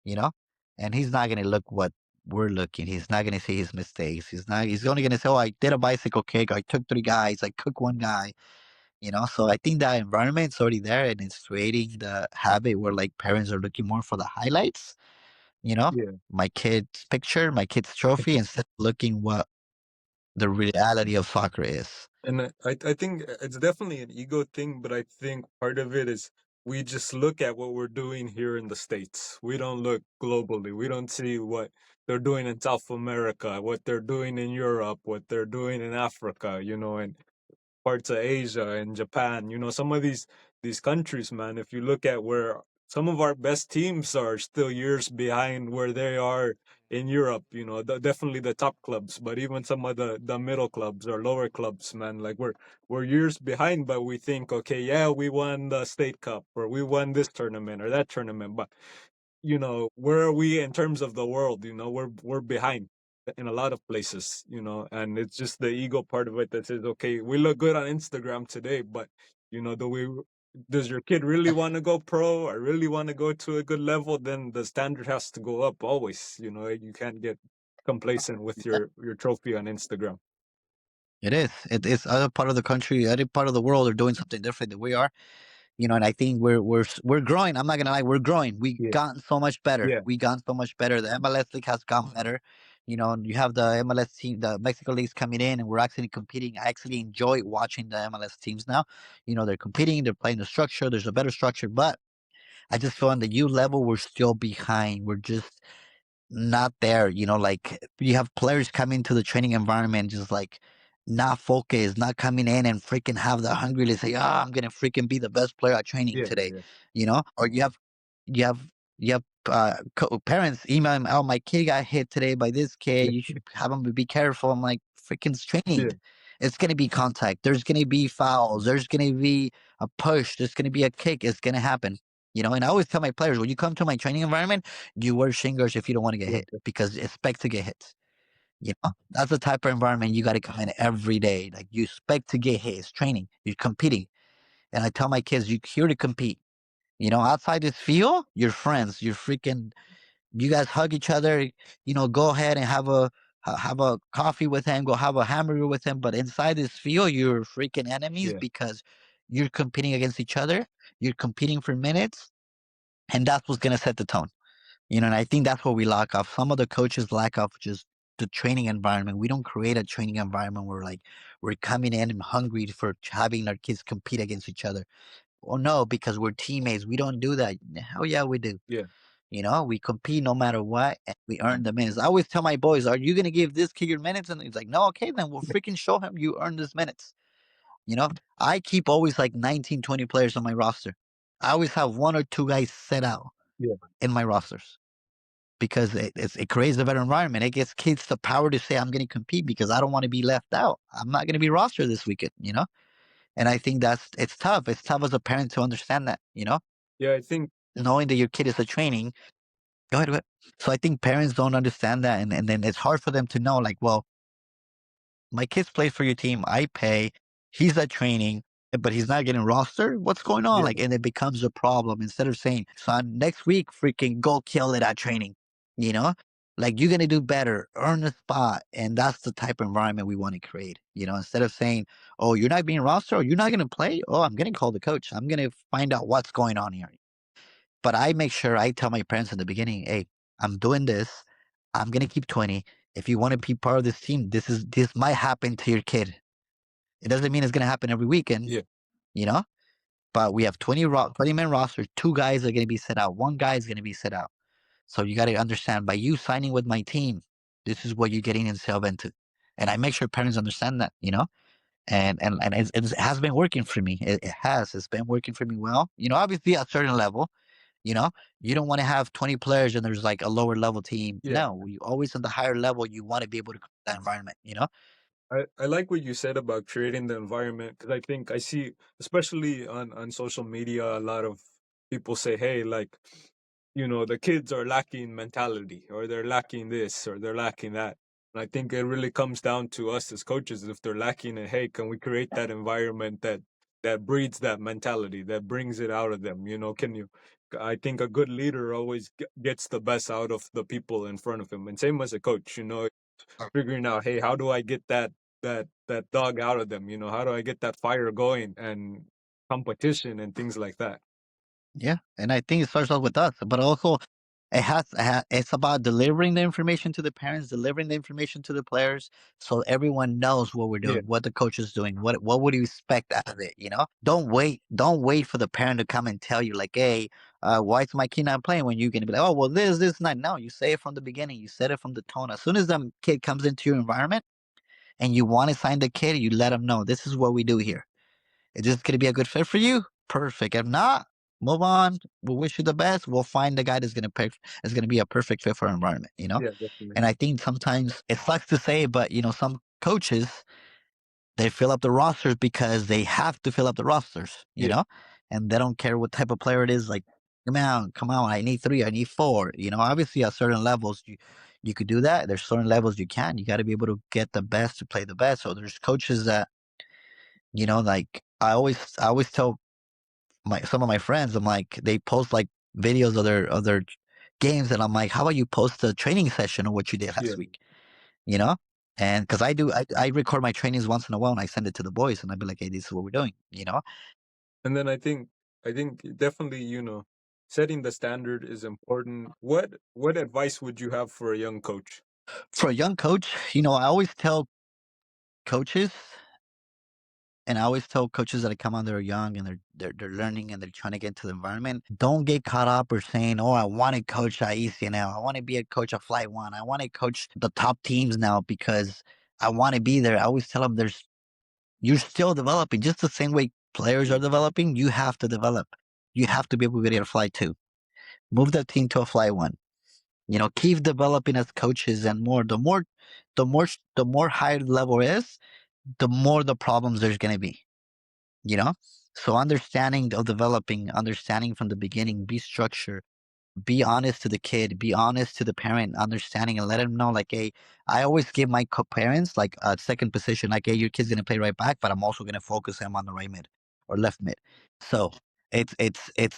Speaker 3: you know, and he's not gonna look what we're looking. He's not gonna see his mistakes. He's not. He's only gonna say, "Oh, I did a bicycle kick. I took three guys. I cooked one guy." So I think that environment's already there, and it's creating the habit where like parents are looking more for the highlights, you know
Speaker 1: Yeah.
Speaker 3: my kid's picture, my kid's trophy, instead of looking what the reality of soccer is.
Speaker 1: And I think it's definitely an ego thing, but I think part of it is we just look at what we're doing here in the States. We don't look globally. We don't see what they're doing in South America, what they're doing in Europe, what they're doing in Africa, and parts of Asia and Japan. Some of these countries, man. If you look at where some of our best teams are, still years behind where they are in Europe. Definitely the top clubs, but even some of the middle clubs or lower clubs, man. Like we're years behind, but we think, okay, yeah, we won the state cup or we won this tournament or that tournament, but where are we in terms of the world? We're behind in a lot of places, and it's just the ego part of it that says, okay, we look good on Instagram today, but does your kid really want to go pro or really want to go to a good level? Then the standard has to go up always. You can't get complacent with your trophy on Instagram.
Speaker 3: It is. It's other part of the country, other part of the world are doing something different than we are. And I think we're growing. I'm not gonna lie, we're growing. We
Speaker 1: Yeah,
Speaker 3: gotten so much better.
Speaker 1: yeah,
Speaker 3: We gotten so much better. The MLS league has gotten better. And you have the MLS team, the Mexico leagues coming in, and we're actually competing. I actually enjoy watching the MLS teams now. They're competing. They're playing the structure. There's a better structure, but I just feel on the U level we're still behind. We're just not there. Like you have players coming to the training environment just like not focused, not coming in and freaking have the hungry to say, I'm gonna freaking be the best player at training
Speaker 1: yeah,
Speaker 3: today.
Speaker 1: yeah,
Speaker 3: Or you have you have parents email him, oh, my kid got hit today by this kid.
Speaker 1: yeah,
Speaker 3: You should have him be careful. I'm like, freaking it's
Speaker 1: yeah,
Speaker 3: training. It's gonna be contact. There's gonna be fouls. There's gonna be a push. There's gonna be a kick. It's gonna happen. And I always tell my players, when you come to my training environment, you wear shingers if you don't want to get
Speaker 1: yeah,
Speaker 3: hit because expect to get hit. That's the type of environment you got to come in every day. Like you expect to get hit. It's training. You're competing. And I tell my kids, you're here to compete. Outside this field, you're friends. You guys hug each other. Go ahead and have a coffee with him. Go have a hamburger with him. But inside this field, you're freaking enemies
Speaker 1: yeah,
Speaker 3: because you're competing against each other. You're competing for minutes, and that's what's gonna set the tone. And I think that's what we lack of. Some of the coaches lack of just the training environment. We don't create a training environment where like we're coming in and hungry for having our kids compete against each other. Well, no, because we're teammates. We don't do that. Hell yeah, we do.
Speaker 1: yeah,
Speaker 3: We compete no matter what, and we earn the minutes. I always tell my boys, "Are you gonna give this kid your minutes?" And he's like, "No, okay, then we'll freaking show him you earn this minutes." I keep always like 19, 20 players on my roster. I always have one or two guys set out
Speaker 1: yeah,
Speaker 3: in my rosters because it creates a better environment. It gives kids the power to say, I'm going to compete because I don't want to be left out. I'm not going to be rostered this weekend. And I think it's tough. It's tough as a parent to understand that,
Speaker 1: yeah. I think
Speaker 3: knowing that your kid is a training. Go ahead. Go ahead. So I think parents don't understand that. And then it's hard for them to know, like, well, my kids play for your team. I pay. He's at training, but he's not getting rostered. What's going on?
Speaker 1: yeah,
Speaker 3: Like, and it becomes a problem. Instead of saying, son, next week, freaking go kill it at training, you know? Like, you're going to do better, earn a spot. And that's the type of environment we want to create, instead of saying, oh, you're not being rostered or you're not going to play. Oh, I'm going to call the coach. I'm going to find out what's going on here. But I make sure I tell my parents in the beginning, hey, I'm doing this. I'm going to keep 20. If you want to be part of this team, this might happen to your kid. It doesn't mean it's going to happen every weekend,
Speaker 1: yeah,
Speaker 3: you know? But we have 20-man roster. Two guys are going to be set out. One guy is going to be set out. So you got to understand by you signing with my team, this is what you're getting yourself into. And I make sure parents understand that. And it has been working for me. It has. It's been working for me well. Obviously at a certain level, you know, you don't want to have 20 players and there's like a lower level team.
Speaker 1: yeah.
Speaker 3: No, you always on the higher level, you want to be able to create that environment.
Speaker 1: I like what you said about creating the environment because I think I see, especially on social media, a lot of people say, "Hey, like, the kids are lacking mentality, or they're lacking this, or they're lacking that." And I think it really comes down to us as coaches. If they're lacking it, hey, can we create that environment that breeds that mentality, that brings it out of them? Can you? I think a good leader always gets the best out of the people in front of him, and same as a coach. Figuring out, hey, how do I get that dog out of them? How do I get that fire going and competition and things like that?
Speaker 3: Yeah, and I think it starts off with us, but also it's about delivering the information to the parents, delivering the information to the players, so everyone knows what we're
Speaker 1: Yeah,
Speaker 3: doing, what the coach is doing, what would you expect out of it. Don't wait for the parent to come and tell you like, hey, why is my kid not playing when you're gonna be like, oh, well, this not. No, you say it from the beginning, you said it from the tone. As soon as the kid comes into your environment and you want to sign the kid, you let them know this is what we do here. Is this going to be a good fit for you? Perfect. If not, move on. We'll wish you the best. We'll find the guy that's going to pick is going to be a perfect fit for our environment.
Speaker 1: yeah, definitely.
Speaker 3: And I think sometimes it sucks to say, but some coaches they fill up the rosters because they have to fill up the rosters.
Speaker 1: Yeah,
Speaker 3: And they don't care what type of player it is. Like, come on, I need 3, I need 4. Obviously at certain levels you could do that. There's certain levels you can. You got to be able to get the best to play the best. So there's coaches that like I always tell some of my friends, I'm like, they post like videos of their games, and I'm like, how about you post a training session of what you did
Speaker 1: yeah,
Speaker 3: last week? you know. And because I record my trainings once in a while and I send it to the boys and I'd be like, hey, this is what we're doing, you know.
Speaker 1: And then I think definitely, setting the standard is important. What advice would you have for a young coach?
Speaker 3: For a young coach, I always tell coaches, and I always tell coaches that come on, they're young and they're learning and they're trying to get into the environment. Don't get caught up or saying, "Oh, I want to coach at ECNL. I want to be a coach of Flight One. I want to coach the top teams now because I want to be there." I always tell them, you're still developing, just the same way players are developing. You have to develop. You have to be able to get a Flight Two. Move that team to a Flight One. Keep developing as coaches, and the more higher level is, the more the problems there's going to be, you know? So understanding of developing, understanding from the beginning, be structured, be honest to the kid, be honest to the parent, understanding and let him know, like, hey, I always give my parents like a second position, like, hey, your kid's gonna play right back, but I'm also gonna focus him on the right mid or left mid. So it's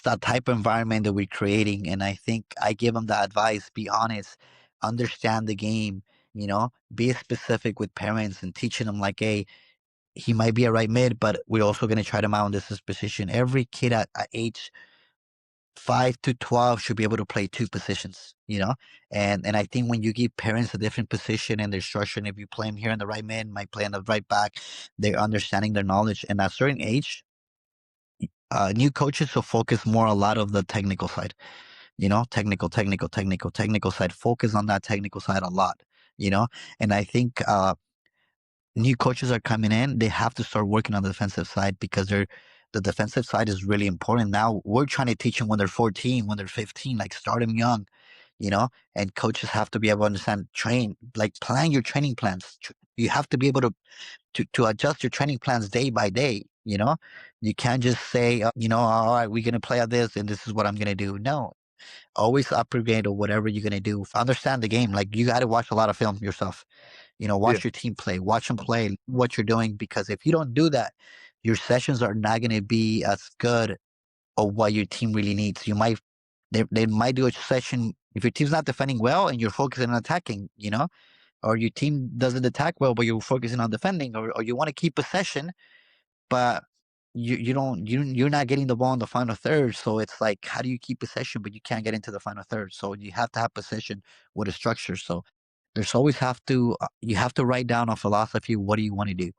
Speaker 3: that type of environment that we're creating, and I think I give them the advice: be honest, understand the game, be specific with parents and teaching them, like, hey, he might be a right mid, but we're also going to try to mount this position. Every kid at age 5 to 12 should be able to play two positions, and I think when you give parents a different position and their structure, and if you play him here in the right mid, might play in the right back, they're understanding their knowledge. And at a certain age, new coaches will focus more a lot of the technical side, technical side. Focus on that technical side a lot, you know. And I think new coaches are coming in, they have to start working on the defensive side because the defensive side is really important. Now we're trying to teach them when they're 14, when they're 15, like start them young, and coaches have to be able to understand, train, like plan your training plans. You have to be able to adjust your training plans day by day. You can't just say, all right, we're going to play at this and this is what I'm going to do. No, always upgrade or whatever you're going to do. Understand the game. Like you got to watch a lot of film yourself.
Speaker 1: Yeah,
Speaker 3: Watch your team play, watch them play, what you're doing, because if you don't do that, your sessions are not going to be as good of what your team really needs. They might do a session if your team's not defending well and you're focusing on attacking, or your team doesn't attack well, but you're focusing on defending, or you want to keep possession, but you're not getting the ball in the final third. So it's like, how do you keep possession, but you can't get into the final third? So you have to have possession with a structure. So there's always you have to write down a philosophy. What do you want to do?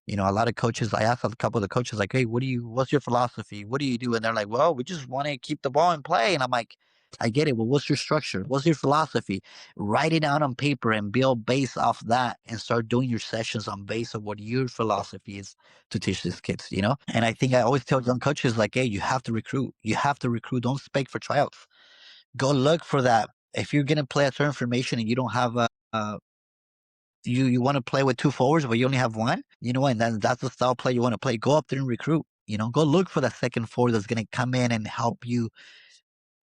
Speaker 3: A lot of coaches, I asked a couple of the coaches, like, hey, what's your philosophy? What do you do? And they're like, well, we just want to keep the ball and play. And I'm like, I get it. Well, what's your structure? What's your philosophy? Write it down on paper and build based off that and start doing your sessions on base of what your philosophy is to teach these kids, And I think I always tell young coaches, like, hey, you have to recruit. You have to recruit. Don't spec for tryouts. Go look for that. If you're going to play a certain formation and you don't have you want to play with two forwards, but you only have one, and that's the style play you want to play. Go up there and recruit. Go look for that second forward that's going to come in and help you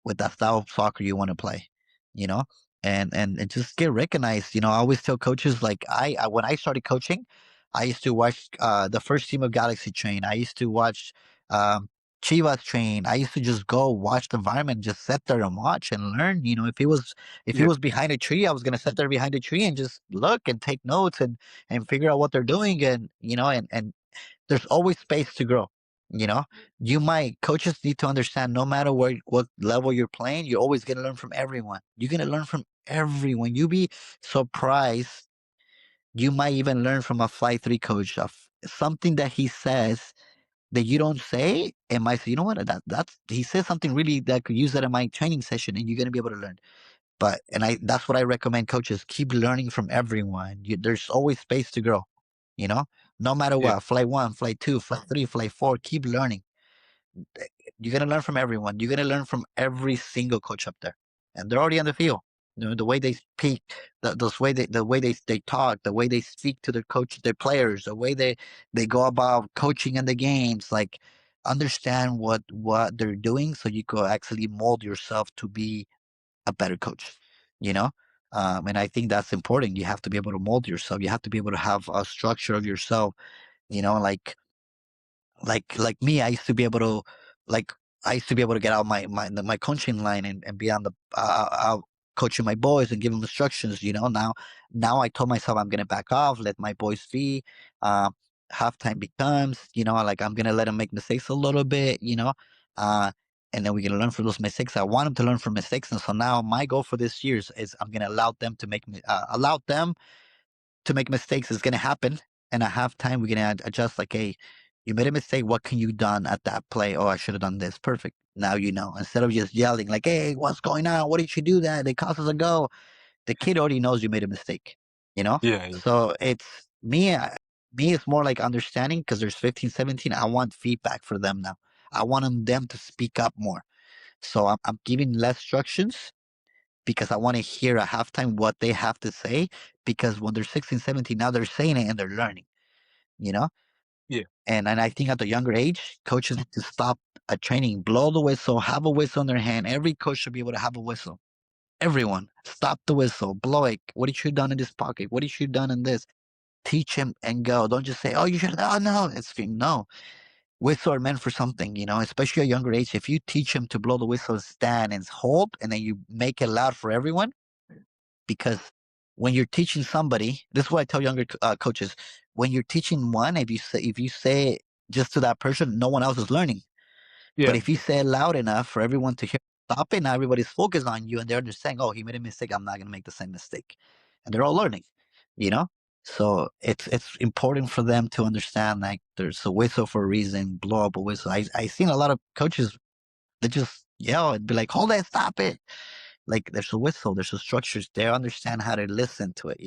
Speaker 3: with that style of soccer you want to play, you know, and just get recognized. I always tell coaches, like, I when I started coaching, I used to watch the first team of Galaxy train. I used to watch Chivas train. I used to just go watch the environment, just sit there and watch and learn. If he
Speaker 1: yeah,
Speaker 3: was behind a tree, I was gonna sit there behind a tree and just look and take notes and figure out what they're doing, and and there's always space to grow. You know, coaches need to understand, no matter what level you're playing, you're always gonna learn from everyone. You're gonna learn from everyone. You be surprised. You might even learn from a fly three coach of something that he says that you don't say, and might say, you know what, that's he says something really that I could use that in my training session, and you're gonna be able to learn. That's what I recommend coaches keep learning from everyone. There's always space to grow, you know, no matter
Speaker 1: yeah,
Speaker 3: what, flight one, flight two, flight three, flight four, keep learning. You're going to learn from everyone. You're going to learn from every single coach up there. And they're already on the field. The way they speak, the way they talk, the way they speak to their coach, their players, the way they go about coaching in the games, like understand what they're doing so you could actually mold yourself to be a better coach, you know? And I think that's important. You have to be able to mold yourself. You have to be able to have a structure of yourself, like me. Like I used to be able to get out my coaching line and be on the coaching my boys and giving them instructions. Now I told myself I'm gonna back off, let my boys be. Uh, Halftime becomes, like I'm gonna let them make mistakes a little bit, uh, and then we're gonna learn from those mistakes. I want them to learn from mistakes, and so now my goal for this year is I'm gonna allow them to make mistakes. Is gonna happen, and at halftime we're gonna adjust. Like, hey, you made a mistake. What can you done at that play? Oh, I should have done this. Perfect. Now you know. Instead of just yelling like, "Hey, what's going on? What did you do that? They cost us a goal." The kid already knows you made a mistake. You know.
Speaker 1: Yeah, yeah,
Speaker 3: So it's me. Me, it's more like understanding because there's 15, 17. I want feedback for them now. I want them to speak up more. So I'm giving less instructions because I want to hear at halftime what they have to say. Because when they're 16, 17, now they're saying it and they're learning, you know?
Speaker 1: yeah,
Speaker 3: And I think at the younger age, coaches need to stop a training, blow the whistle, have a whistle in their hand. Every coach should be able to have a whistle. Everyone, stop the whistle, blow it. What did you done in this pocket? What did you done in this? Teach him and go. Don't just say, "Oh, you should." Oh no, no. Whistle are meant for something, especially at a younger age. If you teach him to blow the whistle, stand and hold, and then you make it loud for everyone, because when you're teaching somebody, this is what I tell younger coaches: when you're teaching one, if you say it just to that person, no one else is learning. But
Speaker 1: yeah.
Speaker 3: if you say it loud enough for everyone to hear, stop it. Now everybody's focused on you, and they're just saying, "Oh, he made a mistake. I'm not going to make the same mistake," and they're all learning. You know. So it's important for them to understand like there's a whistle for a reason, blow up a whistle. I seen a lot of coaches that just yell and be like, "Hold it, stop it." Like there's a whistle, there's a structures. They understand how to listen to it.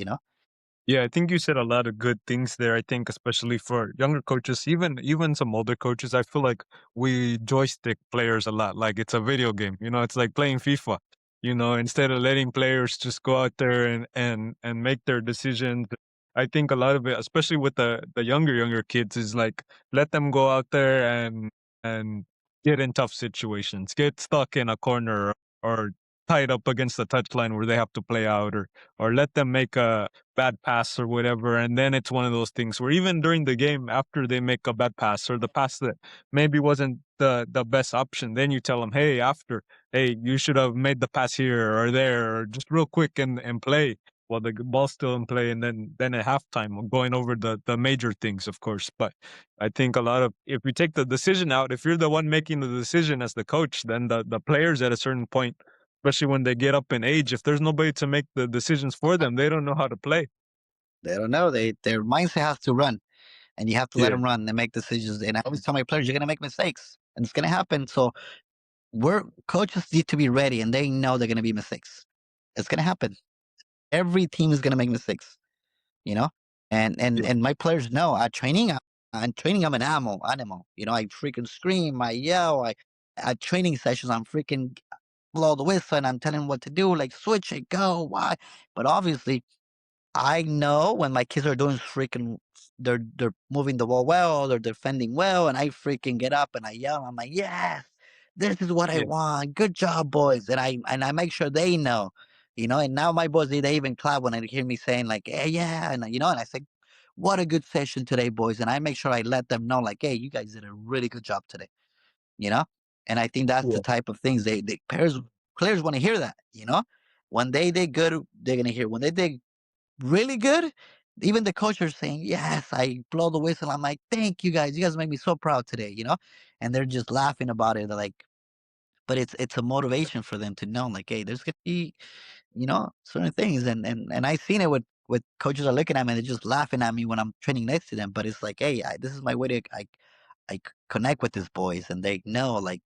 Speaker 1: Yeah, I think you said a lot of good things there. I think especially for younger coaches, even some older coaches, I feel like we joystick players a lot. Like it's a video game. It's like playing FIFA. Instead of letting players just go out there and make their decisions. I think a lot of it, especially with the younger kids, is like let them go out there and get in tough situations, get stuck in a corner or tied up against the touchline where they have to play out, or let them make a bad pass or whatever. And then it's one of those things where even during the game, after they make a bad pass or the pass that maybe wasn't the best option, then you tell them, hey, you should have made the pass here or there, or just real quick and play while the ball's still in play. And then at halftime, going over the major things, of course. But I think a lot of, if you take the decision out, if you're the one making the decision as the coach, then the players at a certain point, especially when they get up in age, if there's nobody to make the decisions for them, they don't know how to play.
Speaker 3: They don't know. Their mindset has to run, and you have to let
Speaker 1: Yeah,
Speaker 3: them run and make decisions. And I always tell my players, you're gonna make mistakes, and it's gonna happen. So we're coaches need to be ready, and they know they're gonna be mistakes. It's gonna happen. Every team is gonna make mistakes, you know. And
Speaker 1: yeah,
Speaker 3: and my players know. At training, I'm an animal. I freaking scream, I yell. At training sessions, I'm freaking blow the whistle, and I'm telling them what to do, like switch it, go, why. But obviously, I know when my kids are doing freaking, they're moving the ball well, they're defending well, and I freaking get up and I yell. I'm like, yes, this is what I
Speaker 1: yeah,
Speaker 3: want. Good job, boys. And I make sure they know. And now my boys they even clap when they hear me saying like, hey, yeah, and I say, what a good session today, boys. And I make sure I let them know like, hey, you guys did a really good job today. You know, and I think that's the
Speaker 1: yeah,
Speaker 3: type of things they players want to hear that. When they did good, they're gonna hear. When they did really good. Even the coach are saying, "Yes, I blow the whistle." I'm like, "Thank you guys. You guys make me so proud today." And they're just laughing about it. They're like, but it's a motivation for them to know, like, hey, there's gonna be, certain things, and I seen it with coaches are looking at me, and they're just laughing at me when I'm training next to them. But it's like, hey, this is my way to connect with these boys, and they know, like,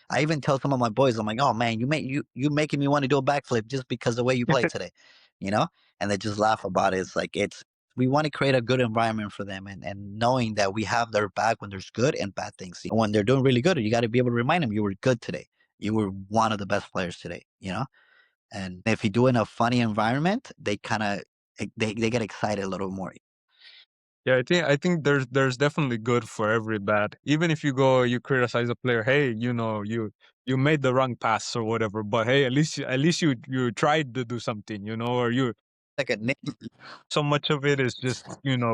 Speaker 3: I even tell some of my boys, I'm like, oh man, you making me want to do a backflip just because the way you play today, you know, and they just laugh about it. It's like we want to create a good environment for them, and knowing that we have their back when there's good and bad things. When they're doing really good, you got to be able to remind them you were good today. You were one of the best players today. And if you do it in a funny environment, they kind of they get excited a little more.
Speaker 1: yeah. I think there's definitely good for every bad. Even if you criticize a player, hey, you made the wrong pass or whatever, but hey, at least you tried to do something, or you.
Speaker 3: Like a
Speaker 1: So much of it is just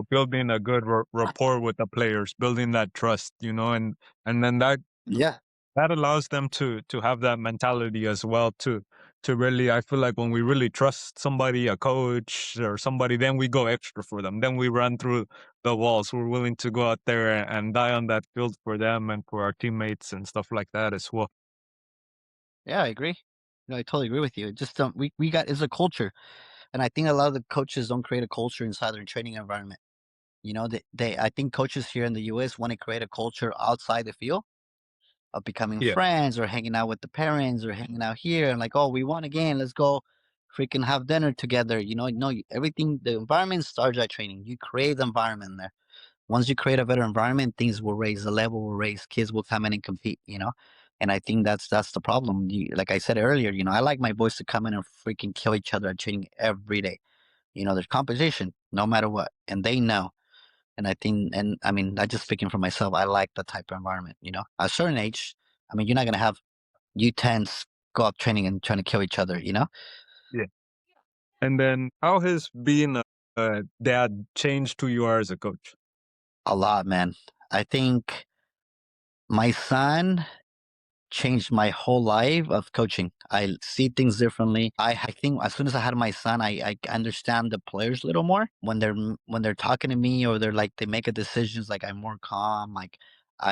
Speaker 1: building a good rapport with the players, building that trust, and then that
Speaker 3: yeah.
Speaker 1: that allows them to have that mentality as well, to really, I feel like when we really trust somebody, a coach or somebody, then we go extra for them. Then we run through the walls. We're willing to go out there and die on that field for them and for our teammates and stuff like that as well.
Speaker 3: Yeah, I agree. No, I totally agree with you. It just we got it's a culture, and I think a lot of the coaches don't create a culture inside their training environment. They I think coaches here in the U.S. want to create a culture outside the field of becoming
Speaker 1: Yeah,
Speaker 3: friends or hanging out with the parents or hanging out here and like, oh, we won again, let's go freaking have dinner together. No, everything the environment starts at training. You create the environment there. Once you create a better environment, things will raise, the level will raise, kids will come in and compete. And I think that's the problem. Like I said earlier, I like my boys to come in and freaking kill each other at training every day. There's competition no matter what, and they know. And I think, and I mean, not just speaking for myself, I like that type of environment. At a certain age, I mean, you're not gonna have U10s go up training and trying to kill each other.
Speaker 1: yeah. And then how has being a dad changed who you are as a coach?
Speaker 3: A lot, man. I think my son changed my whole life of coaching. I see things differently. I think as soon as I had my son, I understand the players a little more when they're talking to me or they make a decisions. Like I'm more calm. Like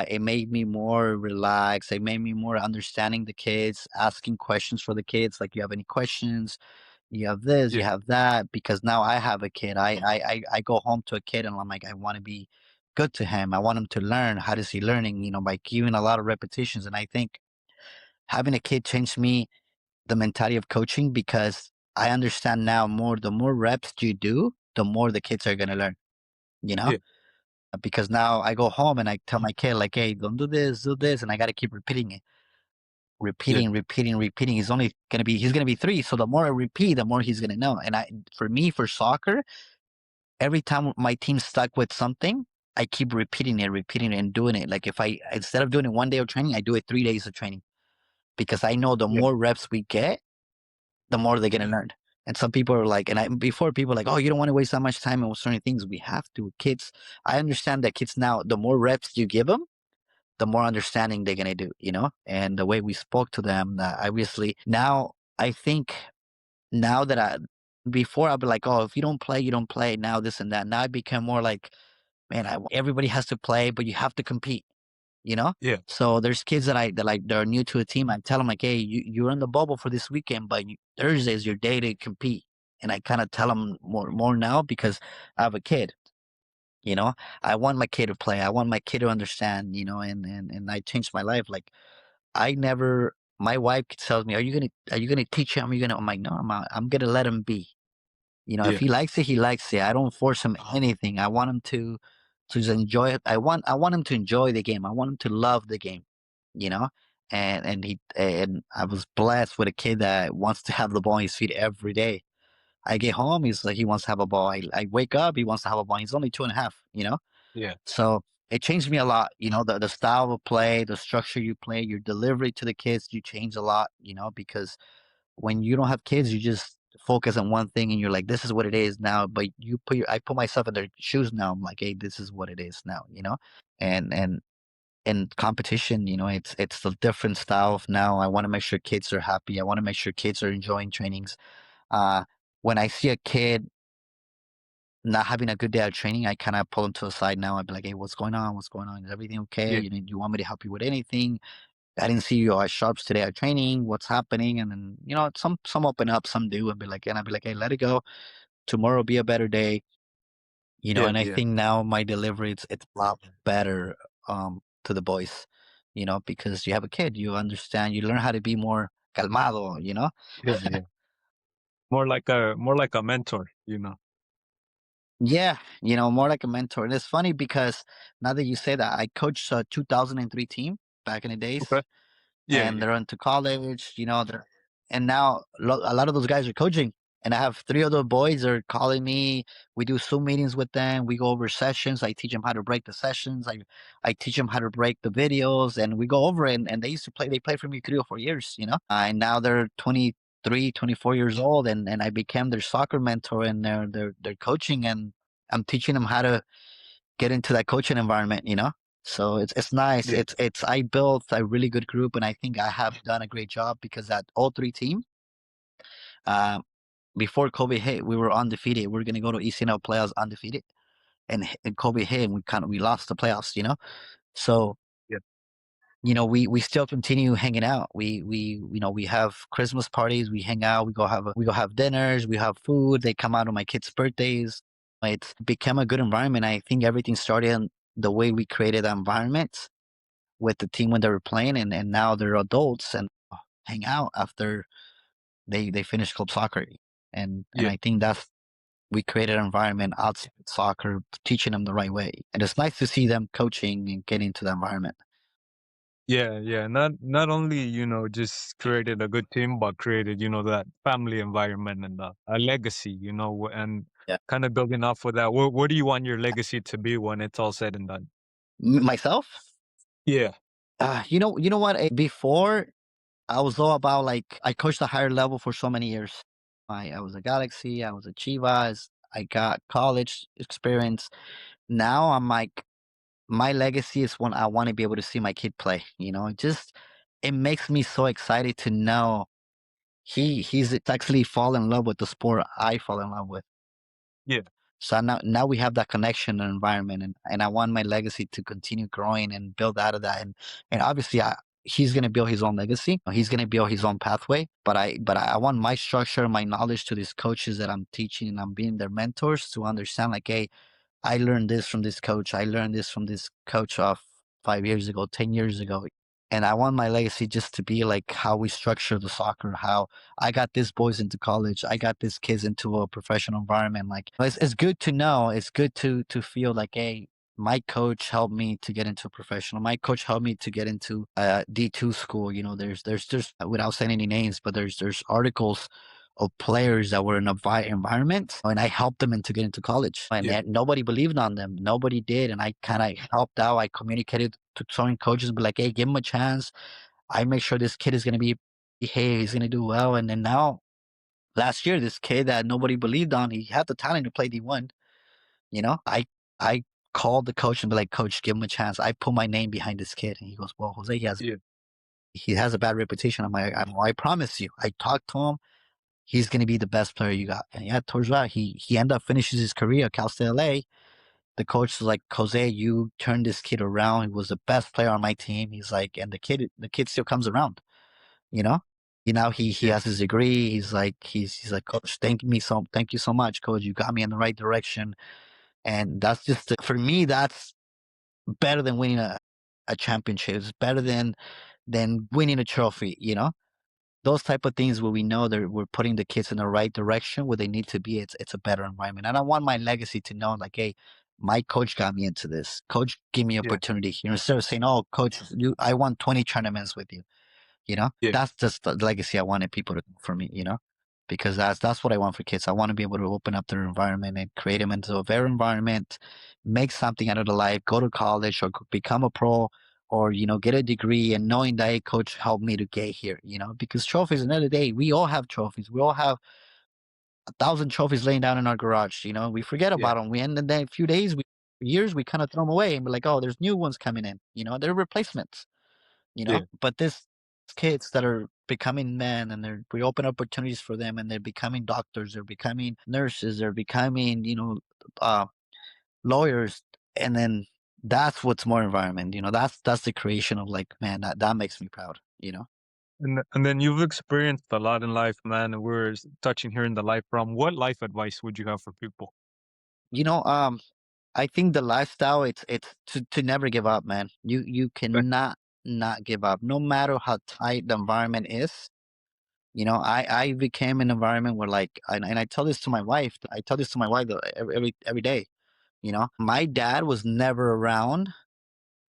Speaker 3: it made me more relaxed. It made me more understanding the kids, asking questions for the kids. Like you have any questions? You have this,
Speaker 1: Yeah,
Speaker 3: you have that. Because now I have a kid. I go home to a kid and I'm like I want to be good to him. I want him to learn. How does he learning? By giving a lot of repetitions. And I think having a kid changed me the mentality of coaching because I understand now more. The more reps you do, the more the kids are gonna learn. You know,
Speaker 1: yeah,
Speaker 3: because now I go home and I tell my kid like, "Hey, don't do this," and I got to keep repeating it,
Speaker 1: yeah,
Speaker 3: repeating. He's gonna be 3, so the more I repeat, the more he's gonna know. And for me, for soccer, every time my team's stuck with something, I keep repeating it, and doing it. Like if I instead of doing it one day of training, I do it 3 days of training because I know the
Speaker 1: yeah,
Speaker 3: more reps we get, the more they're gonna learn. And some people are like, before people are like, oh, you don't want to waste that much time on certain things. We have to. Kids, I understand that kids now, the more reps you give them, the more understanding they're gonna do. And the way we spoke to them, obviously, now I think now that before I'd be like, oh, if you don't play, you don't play. Now this and that. Now I become more like, man, everybody has to play, but you have to compete you know?
Speaker 1: yeah,
Speaker 3: So there's kids that are new to a team. I tell them like, hey, you're in the bubble for this weekend, but Thursday is your day to compete. And I kind of tell them more now because I have a kid. You know, I want my kid to play. I want my kid to understand. And I changed my life. Like I never. My wife tells me, "Are you gonna teach him? Are you gonna?" I'm like, "No, I'm gonna let him be." If
Speaker 1: yeah,
Speaker 3: he likes it, he likes it. I don't force him anything. I want him to just enjoy it. I want him to enjoy the game. I want him to love the game. You know, and I was blessed with a kid that wants to have the ball in his feet every day. I get home, he's like he wants to have a ball. I wake up, he wants to have a ball. He's only 2.5.
Speaker 1: yeah,
Speaker 3: So it changed me a lot. The style of play, the structure you play, your delivery to the kids, you change a lot. Because when you don't have kids, you just focus on one thing and you're like, this is what it is now. But I put myself in their shoes now. I'm like, hey, this is what it is now. And in competition, it's a different style of now. I want to make sure kids are happy. I want to make sure kids are enjoying trainings. Uh, when I see a kid not having a good day at training, I kind of pull them to the side now. I'd be like, hey, what's going on? What's going on? Is everything okay?
Speaker 1: yeah,
Speaker 3: Do you want me to help you with anything? I didn't see you at sharps today at training. What's happening? And then, some open up, some do, and I'd be like, hey, let it go. Tomorrow will be a better day.
Speaker 1: yeah,
Speaker 3: And I
Speaker 1: yeah,
Speaker 3: think now my delivery it's a lot better to the boys, because you have a kid, you understand, you learn how to be more calmado.
Speaker 1: yeah, yeah. More like a mentor.
Speaker 3: Yeah, more like a mentor. And it's funny because now that you say that, I coached a 2003 team back in the days.
Speaker 1: Okay. Yeah,
Speaker 3: And
Speaker 1: yeah,
Speaker 3: they're into college, and now a lot of those guys are coaching. And I have 3 other boys are calling me. We do Zoom meetings with them. We go over sessions. I teach them how to break the sessions. I teach them how to break the videos, and we go over it. And they used to play. They played for me 3 or 4 years. And now they're 23, 24 years old, and I became their soccer mentor, and they're coaching, and I'm teaching them how to get into that coaching environment. So it's nice.
Speaker 1: yeah,
Speaker 3: It's I built a really good group, and I think I have done a great job because that all 3 team Uh, Before COVID hit, we were undefeated. We are gonna go to ECNL playoffs undefeated, and COVID hit, and we lost the playoffs. So
Speaker 1: Yeah.
Speaker 3: we still continue hanging out. We have Christmas parties. We hang out. We go have dinners. We have food. They come out on my kids' birthdays. It's become a good environment. I think everything started in the way we created the environment with the team when they were playing, and now they're adults and hang out after they finish club soccer. And
Speaker 1: Yeah.
Speaker 3: I think that's we created an environment outside soccer, teaching them the right way. And it's nice to see them coaching and getting into the environment.
Speaker 1: Yeah, yeah. Not only, just created a good team, but created, that family environment and a legacy, and
Speaker 3: Yeah.
Speaker 1: kind of building off of that. What do you want your legacy to be when it's all said and done?
Speaker 3: Myself,
Speaker 1: Yeah.
Speaker 3: you know what? Before I was all about like I coached a higher level for so many years. I was a Galaxy, I was a Chivas, I got college experience. Now I'm like my legacy is when I want to be able to see my kid play. It makes me so excited to know he's actually fall in love with the sport I fall in love with.
Speaker 1: Yeah.
Speaker 3: So now we have that connection and environment, and I want my legacy to continue growing and build out of that. And obviously, he's gonna build his own legacy. He's gonna build his own pathway. But I want my structure, my knowledge to these coaches that I'm teaching and I'm being their mentors to understand like, hey, I learned this from this coach. I learned this from this coach of 5 years ago, 10 years ago. And I want my legacy just to be like how we structure the soccer, how I got these boys into college, I got these kids into a professional environment. Like it's good to know, it's good to feel like, hey, my coach helped me to get into a professional. My coach helped me to get into a D2 school. There's without saying any names, but there's articles of players that were in a environment, and I helped them into get into college. And
Speaker 1: Yeah.
Speaker 3: nobody believed on them. Nobody did. And I kind of helped out. I communicated to certain coaches, be like, hey, give him a chance. I make sure this kid is going to hey, he's going to do well. And then now, last year, this kid that nobody believed on, he had the talent to play D1. I called the coach and be like, coach, give him a chance. I put my name behind this kid. And he goes, well, Jose,
Speaker 1: Yeah.
Speaker 3: he has a bad reputation. I'm like, I promise you. I talked to him. He's going to be the best player you got. And yeah, towards that, he ended up finishes his career at Cal State LA. The coach was like, Jose, you turned this kid around. He was the best player on my team. He's like, and the kid still comes around, you know? He
Speaker 1: Yeah.
Speaker 3: has his degree. He's like, coach, thank you so much, coach. You got me in the right direction. And that's just, for me, that's better than winning a championship. It's better than winning a trophy. Those type of things where we know that we're putting the kids in the right direction where they need to be. It's a better environment. And I want my legacy to know like, hey, my coach got me into this. Coach gave me
Speaker 1: Yeah.
Speaker 3: opportunity. Instead of saying, oh, coach, I won 20 tournaments with you.
Speaker 1: Yeah.
Speaker 3: That's just the legacy I wanted people to for me. Because that's what I want for kids. I want to be able to open up their environment and create them into a better environment, make something out of their life, go to college or become a pro, or get a degree, and knowing that, hey, coach helped me to get here. Because trophies, another day, we all have trophies. We all have 1,000 trophies laying down in our garage. We forget
Speaker 1: Yeah.
Speaker 3: about them. We end in a few days, years, we kind of throw them away, and we're like, oh, there's new ones coming in. They're replacements.
Speaker 1: Yeah.
Speaker 3: But this kids that are becoming men, and we open opportunities for them, and they're becoming doctors, they're becoming nurses, they're becoming uh, lawyers, and then that's what's more environment. That's the creation of like, man, that makes me proud.
Speaker 1: And then you've experienced a lot in life, man. And we're touching here in the life realm. What life advice would you have for people?
Speaker 3: You know, I think the lifestyle, it's to never give up, man. You
Speaker 1: Okay.
Speaker 3: cannot not give up, no matter how tight the environment is. I became an environment where like, and I tell this to my wife. I tell this to my wife every day. My dad was never around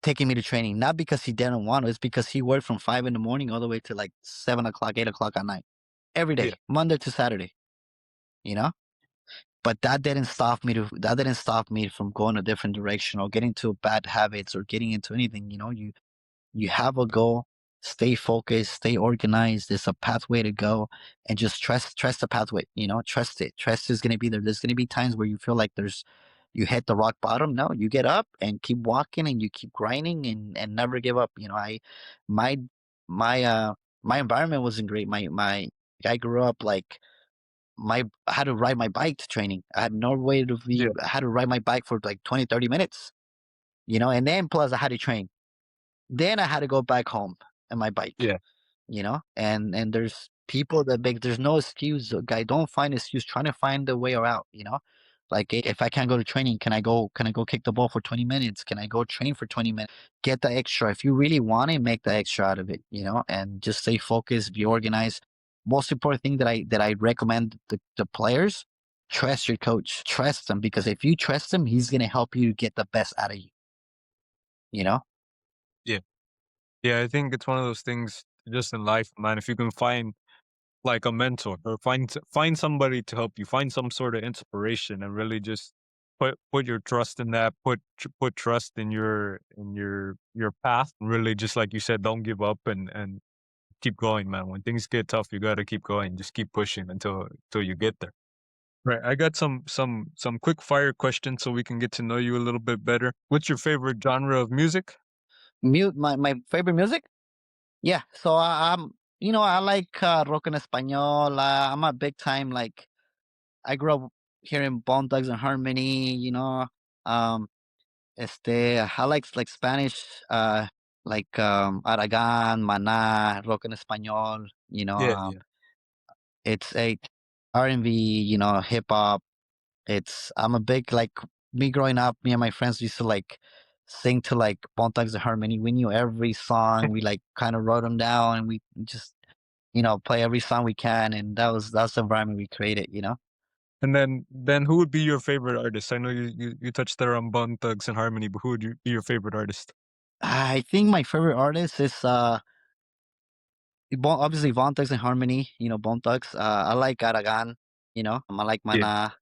Speaker 3: taking me to training, not because he didn't want to. It's because he worked from 5 in the morning all the way to like 7 o'clock, 8 o'clock at night, every
Speaker 1: Yeah.
Speaker 3: day, Monday to Saturday. You know, but that didn't stop me from going a different direction or getting to bad habits or getting into anything. You have a goal, stay focused, stay organized. There's a pathway to go, and just trust the pathway. Trust it. Trust is gonna be there. There's gonna be times where you feel like you hit the rock bottom. No, you get up and keep walking, and you keep grinding, and never give up. My my uh my environment wasn't great. My I grew up like I had to ride my bike to training. I had no way to
Speaker 1: Yeah,
Speaker 3: be. I had to ride my bike for like 20, 30 minutes. And then plus I had to train. Then I had to go back home on my bike.
Speaker 1: yeah,
Speaker 3: And there's people that make there's no excuse. Guy, don't find excuse. Trying to find a way around. Like if I can't go to training, can I go kick the ball for 20 minutes? Can I go train for 20 minutes? Get the extra. If you really want it, make the extra out of it, and just stay focused, be organized. Most important thing that I recommend the players, trust your coach. Trust them, because if you trust him, he's gonna help you get the best out of you. You know?
Speaker 1: yeah, yeah. I think it's one of those things just in life, man. If you can find like a mentor or find somebody to help you, find some sort of inspiration, and really just put your trust in that, put trust in your path, and really just like you said, don't give up and keep going, man. When things get tough, you got to keep going, just keep pushing until you get there. Right. I got some quick fire questions so we can get to know you a little bit better. What's your favorite genre of music?
Speaker 3: My favorite music. Yeah, so I like rock en español. I'm a big time like I grew up hearing Bone Thugs and Harmony. Um, I like Spanish, like Aragon, Maná, rock en español.
Speaker 1: Yeah, yeah.
Speaker 3: It's a R&B, hip hop. I'm a big like me growing up. Me and my friends used to like sing to like Bone Thugs and Harmony. We knew every song. We like kind of wrote them down, and we just play every song we can. And that's the environment we created.
Speaker 1: And then who would be your favorite artist? I know you touched there on Bun Thugs and Harmony, but who would be your favorite artist?
Speaker 3: I think my favorite artist is obviously Bone Thugs and Harmony. Bone Thugs. I like Aragon. I like
Speaker 1: Yeah.
Speaker 3: Mana.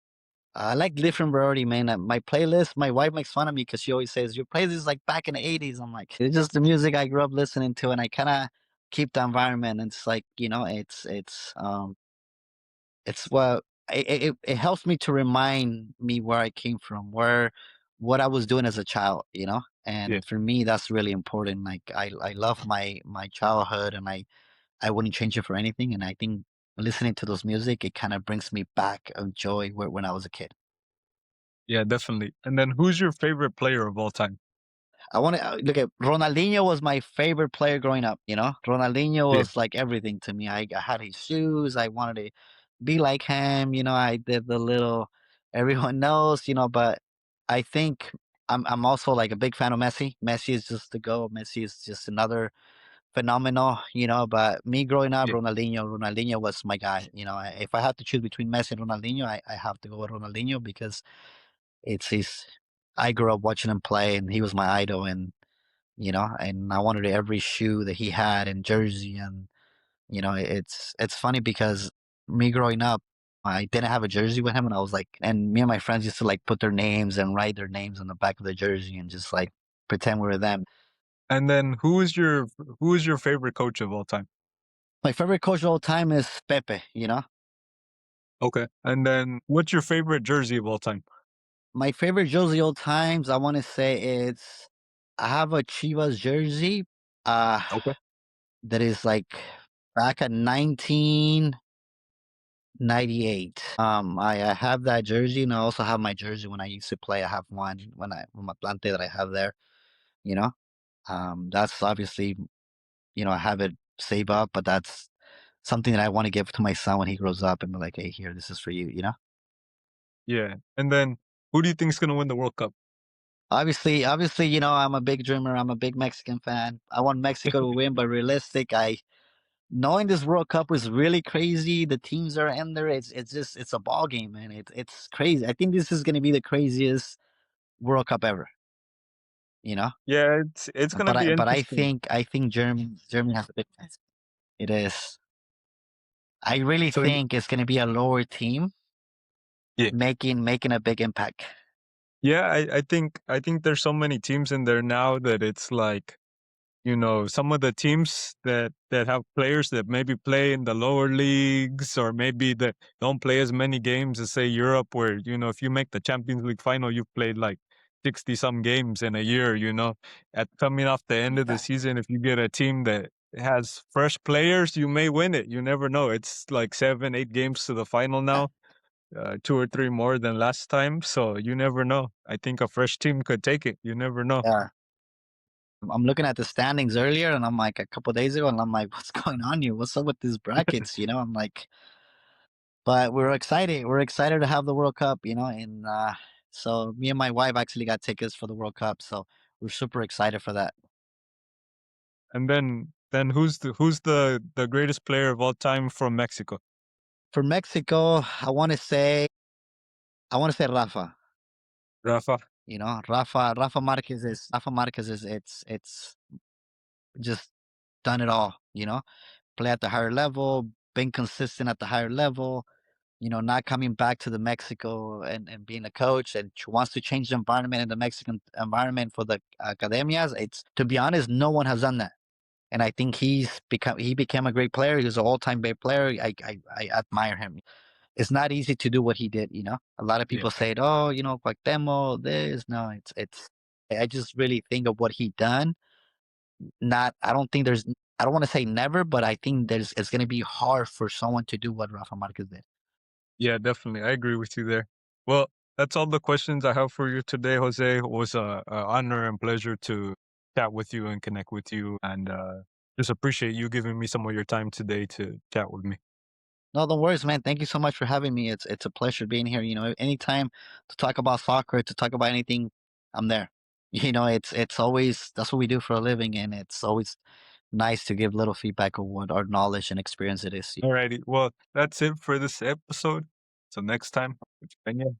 Speaker 3: I like different variety, man. My playlist, my wife makes fun of me because she always says, your playlist is like back in the 80s. I'm like, it's just the music I grew up listening to, and I kind of keep the environment. It's like, it's what it helps me to remind me where I came from, what I was doing as a child.
Speaker 1: Yeah.
Speaker 3: And for me, that's really important. Like, I love my childhood, and I wouldn't change it for anything. And I think listening to those music, it kind of brings me back of joy when I was a kid.
Speaker 1: Yeah, definitely. And then who's your favorite player of all time?
Speaker 3: I want to look at Ronaldinho was my favorite player growing up. Ronaldinho
Speaker 1: Yeah.
Speaker 3: was like everything to me. I had his shoes. I wanted to be like him. I did the little, everyone knows. But I think I'm also like a big fan of Messi. Messi is just the go. Messi is just another phenomenal. But me growing up,
Speaker 1: Yeah.
Speaker 3: Ronaldinho was my guy. If I had to choose between Messi and Ronaldinho, I have to go with Ronaldinho because it's his. I grew up watching him play, and he was my idol. And I wanted every shoe that he had and jersey. And it's funny because me growing up, I didn't have a jersey with him, and I was like, and me and my friends used to like put their names and write their names on the back of the jersey and just like pretend we were them.
Speaker 1: And then who is your favorite coach of all time?
Speaker 3: My favorite coach of all time is Pepe.
Speaker 1: Okay. And then what's your favorite jersey of all time?
Speaker 3: My favorite jersey of all times, I want to say I have a Chivas jersey uh
Speaker 1: Okay.
Speaker 3: that is like back at 1998. I have that jersey, and I also have my jersey when I used to play. I have one when my Atlante that I have there. You know, that's obviously I have it saved up, but that's something that I want to give to my son when he grows up and be like, hey, here, this is for you.
Speaker 1: Yeah. And then who do you think is going to win the World Cup?
Speaker 3: Obviously, I'm a big dreamer. I'm a big Mexican fan. I want Mexico to win, but realistic, knowing this World Cup is really crazy. The teams are in there. It's a ball game, man. It's crazy. I think this is going to be the craziest World Cup ever. You know,
Speaker 1: Yeah, it's going to
Speaker 3: but
Speaker 1: be
Speaker 3: I
Speaker 1: interesting.
Speaker 3: think Germany has a big chance. It is. I really
Speaker 1: So
Speaker 3: think it's going to be a lower team
Speaker 1: yeah.
Speaker 3: making a big impact.
Speaker 1: Yeah, I think there's so many teams in there now that it's like, some of the teams that have players that maybe play in the lower leagues, or maybe that don't play as many games as say Europe, where if you make the Champions League final, you've played like 60 some games in a year. At coming off the end of the
Speaker 3: Exactly.
Speaker 1: season, if you get a team that it has fresh players. You may win it. You never know. It's like 7, 8 games to the final
Speaker 3: Yeah,
Speaker 1: now, 2 or 3 more than last time. So you never know. I think a fresh team could take it. You never know.
Speaker 3: yeah. I'm looking at the standings earlier, and I'm like a couple days ago, and I'm like, what's going on here? What's up with these brackets? I'm like, but we're excited. We're excited to have the World Cup, and so me and my wife actually got tickets for the World Cup, so we're super excited for that.
Speaker 1: And then who's the greatest player of all time from Mexico?
Speaker 3: For Mexico, I want to say Rafa.
Speaker 1: Rafa.
Speaker 3: Rafa Marquez is it's just done it all. Play at the higher level, being consistent at the higher level. Not coming back to the Mexico and being a coach and wants to change the environment in the Mexican environment for the academias. It's to be honest, no one has done that. And I think he became a great player. He's an all-time great player. I admire him. It's not easy to do what he did. A lot of
Speaker 1: Yeah.
Speaker 3: people say, "Oh, Cuauhtemoc, this." No, it's. I just really think of what he done. Not, I don't think there's. I don't want to say never, but I think it's going to be hard for someone to do what Rafa Marquez did.
Speaker 1: Yeah, definitely. I agree with you there. Well, that's all the questions I have for you today, Jose. It was a honor and pleasure to chat with you and connect with you, and just appreciate you giving me some of your time today to chat with me.
Speaker 3: No, don't worry, man. Thank you so much for having me. It's a pleasure being here. Anytime to talk about soccer, to talk about anything, I'm there. It's always that's what we do for a living, and it's always nice to give little feedback of what our knowledge and experience it is.
Speaker 1: Alrighty. Well, that's it for this episode. So next time, it's Peña.